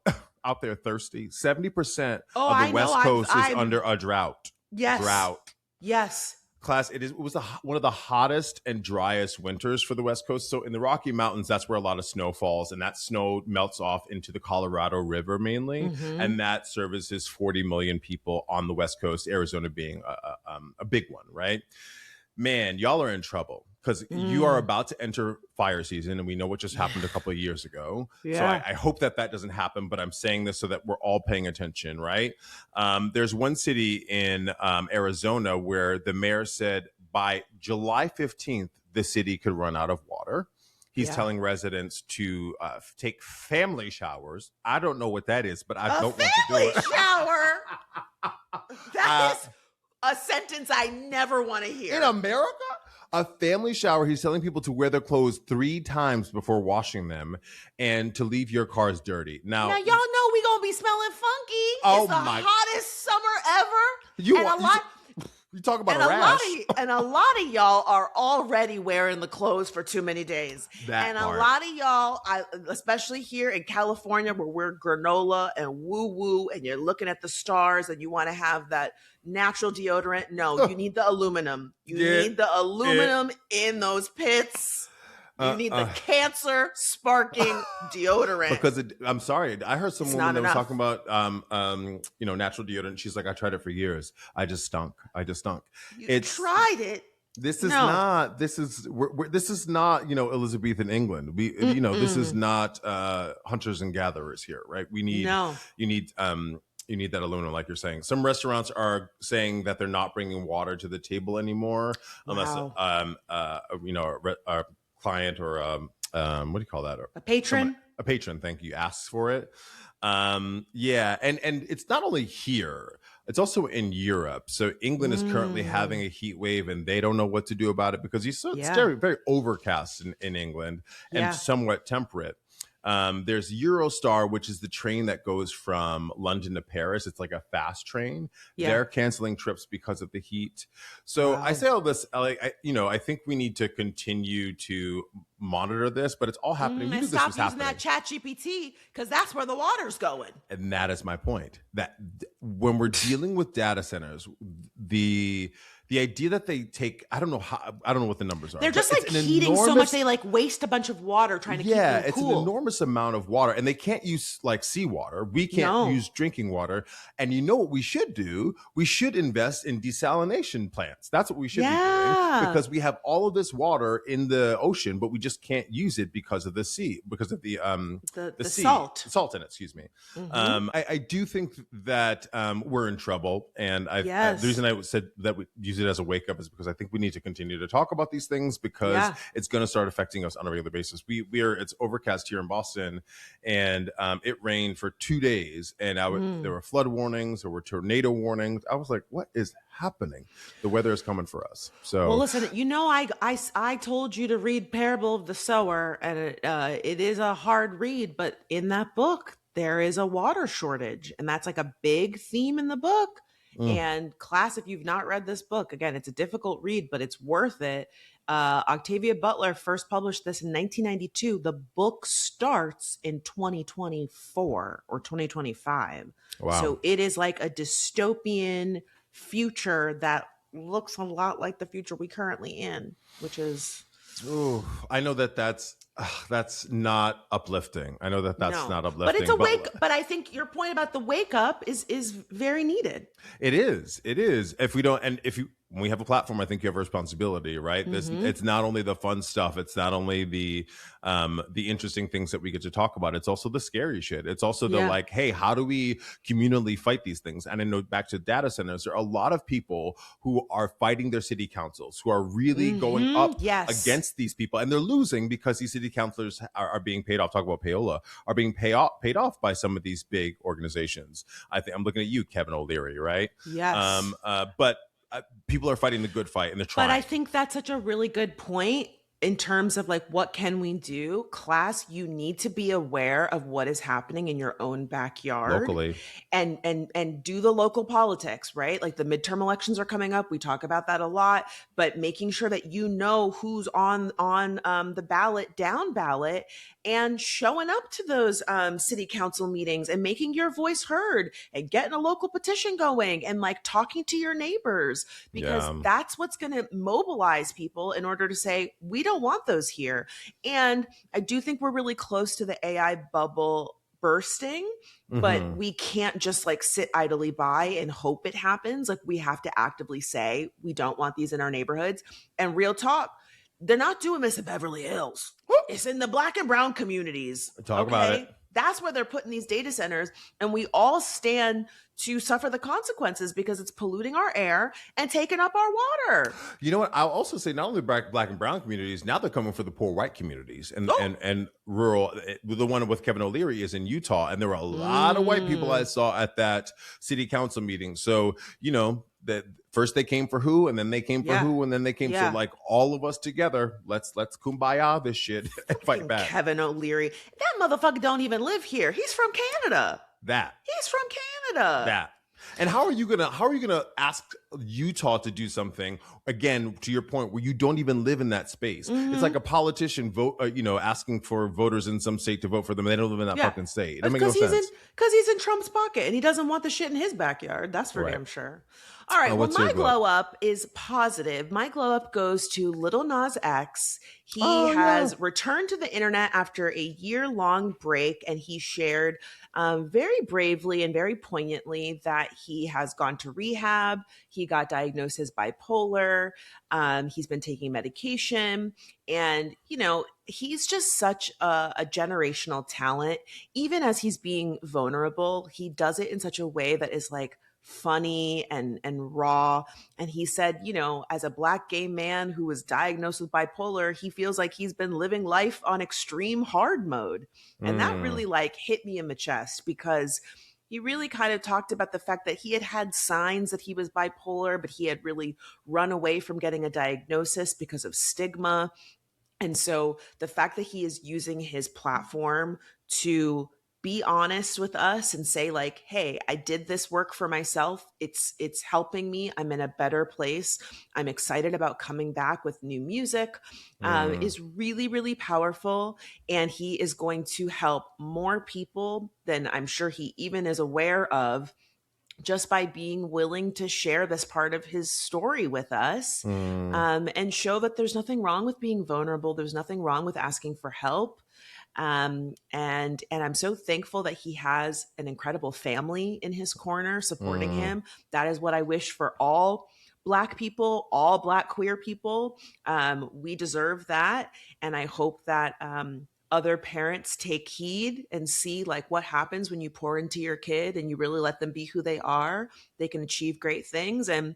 out there thirsty? 70% of the West Coast is under a drought. Yes. Drought. Yes. Class, it was one of the hottest and driest winters for the West Coast. So in the Rocky Mountains, that's where a lot of snow falls, and that snow melts off into the Colorado River mainly, and that services 40 million people on the West Coast, Arizona being a big one, right? Man, y'all are in trouble because you are about to enter fire season, and we know what just happened a couple of years ago. So I hope that doesn't happen, but I'm saying this so that we're all paying attention, right? There's one city in Arizona where the mayor said by July 15th, the city could run out of water. He's telling residents to take family showers. I don't know what that is, but I don't want to do it. Shower. That is a sentence I never want to hear. In America? A family shower, he's telling people to wear their clothes 3 times before washing them and to leave your cars dirty. Now y'all know we gonna be smelling funky. Oh, it's the hottest summer ever. You talk about a rash. A lot of y'all are already wearing the clothes for too many days. A lot of y'all, especially here in California, where we're granola and woo-woo, and you're looking at the stars and you want to have that natural deodorant. No, you need the aluminum. You need the aluminum in those pits. You need the cancer-sparking deodorant. Because I'm sorry, I heard some woman that was talking about natural deodorant. She's like, I tried it for years. I just stunk. You tried it. This is not. This is Elizabethan England. This is not hunters and gatherers here, right? We need. You need. You need that aluminum, like you're saying. Some restaurants are saying that they're not bringing water to the table anymore, unless a client or what do you call that? A patron. A patron, thank you, asks for it. And it's not only here, it's also in Europe. So England is currently having a heat wave and they don't know what to do about it because it's very, very overcast in England and somewhat temperate. There's Eurostar, which is the train that goes from London to Paris. It's like a fast train. Yeah. They're canceling trips because of the heat. So I say all this, I think we need to continue to monitor this, but it's all happening. And stop using that ChatGPT because that's where the water's going. And that is my point. That when we're dealing with data centers, the idea that they take, I don't know what the numbers are. They're just like heating so much, they like waste a bunch of water trying to keep them cool. It's an enormous amount of water, and they can't use like seawater. We can't use drinking water. And you know what we should do? We should invest in desalination plants. That's what we should be doing because we have all of this water in the ocean, but we just can't use it because of the sea, because of the salt in it. Excuse me. Mm-hmm. I do think that we're in trouble, and the reason I said that we use it as a wake up is because I think we need to continue to talk about these things because it's going to start affecting us on a regular basis. It's overcast here in Boston, and it rained for 2 days, and there were flood warnings, there were tornado warnings. I was like, what is happening? The weather is coming for us. So, well, listen, I told you to read Parable of the Sower, and it is a hard read, but in that book there is a water shortage, and that's like a big theme in the book. And class, if you've not read this book, again, it's a difficult read, but it's worth it. Octavia Butler first published this in 1992. The book starts in 2024 or 2025. Wow. So it is like a dystopian future that looks a lot like the future we currently in, which is... Ooh, I know that's not uplifting. I know that's not uplifting. But it's a wake. But I think your point about the wake up is very needed. It is. When we have a platform, I think you have a responsibility, right? It's not only the fun stuff. It's not only the interesting things that we get to talk about. It's also the scary shit. It's also the like, hey, how do we communally fight these things? And I know back to data centers, there are a lot of people who are fighting their city councils, who are really going up against these people, and they're losing because these city councilors are being paid off. Talk about payola, are being paid off by some of these big organizations. I think I'm looking at you, Kevin O'Leary, right? Yes. But people are fighting the good fight, and they're trying. But I think that's such a really good point in terms of like, what can we do? Class, you need to be aware of what is happening in your own backyard locally, and do the local politics, right? Like the midterm elections are coming up. We talk about that a lot, but making sure that you know who's on the ballot, down ballot, and showing up to those city council meetings and making your voice heard and getting a local petition going and like talking to your neighbors, because that's what's going to mobilize people in order to say, we don't want those here. And I do think we're really close to the AI bubble bursting, but we can't just like sit idly by and hope it happens. Like we have to actively say, we don't want these in our neighborhoods. And real talk, they're not doing this in Beverly Hills. It's in the Black and brown communities. Talk about it. That's where they're putting these data centers, and we all stand to suffer the consequences because it's polluting our air and taking up our water. You know what? I'll also say not only black and brown communities, now they're coming for the poor white communities and rural. The one with Kevin O'Leary is in Utah, and there were a lot of white people I saw at that city council meeting. So, that first they came for who, and then they came for who, and then they came for like all of us together. Let's kumbaya this shit and fight back. Kevin O'Leary, that motherfucker don't even live here. He's from Canada. He's from Canada. And how are you gonna ask Utah to do something, again, to your point, where you don't even live in that space? It's like a politician asking for voters in some state to vote for them. They don't live in that fucking state. It doesn't make no sense. Because he's in Trump's pocket and he doesn't want the shit in his backyard. That's for damn sure. All right. Well, my glow up is positive. My glow up goes to Lil Nas X. He has returned to the internet after a year-long break, and he shared very bravely and very poignantly that he has gone to rehab. He got diagnosed as bipolar. He's been taking medication, and he's just such a generational talent. Even as he's being vulnerable, he does it in such a way that is like funny and raw. And he said, as a Black gay man who was diagnosed with bipolar, he feels like he's been living life on extreme hard mode. And that really hit me in the chest, because he really kind of talked about the fact that he had signs that he was bipolar, but he had really run away from getting a diagnosis because of stigma. And so the fact that he is using his platform to be honest with us and say like, hey, I did this work for myself. It's helping me. I'm in a better place. I'm excited about coming back with new music, is really, really powerful. And he is going to help more people than I'm sure he even is aware of, just by being willing to share this part of his story with us, and show that there's nothing wrong with being vulnerable. There's nothing wrong with asking for help. And I'm so thankful that he has an incredible family in his corner supporting him. That is what I wish for all Black people, all Black queer people. We deserve that. And I hope that, other parents take heed and see like what happens when you pour into your kid and you really let them be who they are. They can achieve great things. And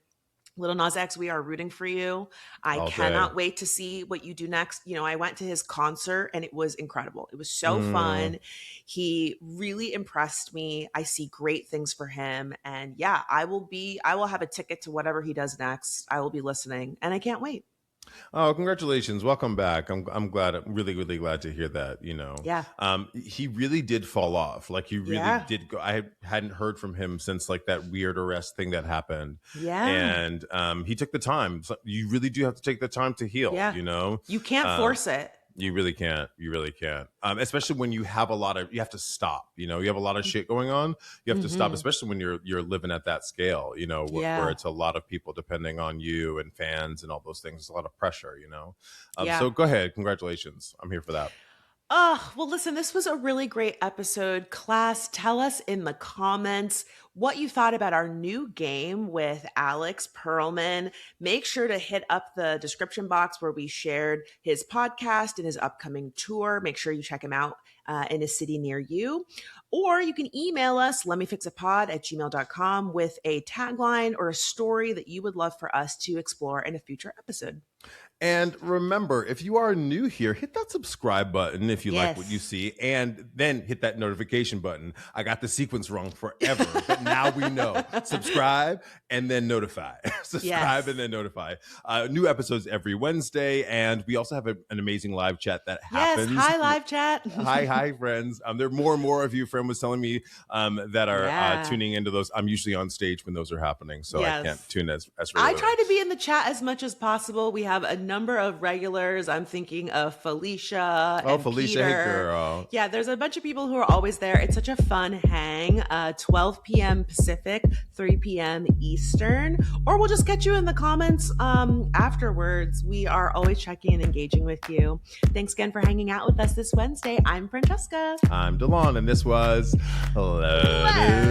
Lil Nas X, we are rooting for you. I cannot wait to see what you do next. I went to his concert and it was incredible. It was so fun. He really impressed me. I see great things for him. And I will have a ticket to whatever he does next. I will be listening and I can't wait. Oh, congratulations. Welcome back. I'm glad. I'm really, really glad to hear that, Yeah. He really did fall off. Like he really did go. I hadn't heard from him since like that weird arrest thing that happened. Yeah. And he took the time. So you really do have to take the time to heal, You can't force it. You really can't. You really can't. Especially when you have you have to stop, you have a lot of shit going on. You have to stop, especially when you're living at that scale, where it's a lot of people depending on you and fans and all those things. It's a lot of pressure, So go ahead. Congratulations. I'm here for that. Well, listen, this was a really great episode. Class, tell us in the comments what you thought about our new game with Alex Pearlman. Make sure to hit up the description box where we shared his podcast and his upcoming tour. Make sure you check him out in a city near you. Or you can email us, lemmefixapod@gmail.com, with a tagline or a story that you would love for us to explore in a future episode. And remember, if you are new here, hit that subscribe button if you like what you see, and then hit that notification button. I got the sequence wrong forever, but now we know. Subscribe and then notify. Subscribe and then notify. New episodes every Wednesday, and we also have an amazing live chat that happens. Yes, hi, live chat. Hi, friends. There are more and more of you. Friend was telling me that are tuning into those. I'm usually on stage when those are happening, so I can't tune as regularly. I try to be in the chat as much as possible. We have a number of regulars. I'm thinking of Felicia. Oh, Felicia, Peter. Hey girl. Yeah, there's a bunch of people who are always there. It's such a fun hang. 12 p.m. Pacific, 3 p.m. Eastern. Or we'll just get you in the comments afterwards. We are always checking and engaging with you. Thanks again for hanging out with us this Wednesday. I'm Francesca. I'm DeLon, and this was Lemme.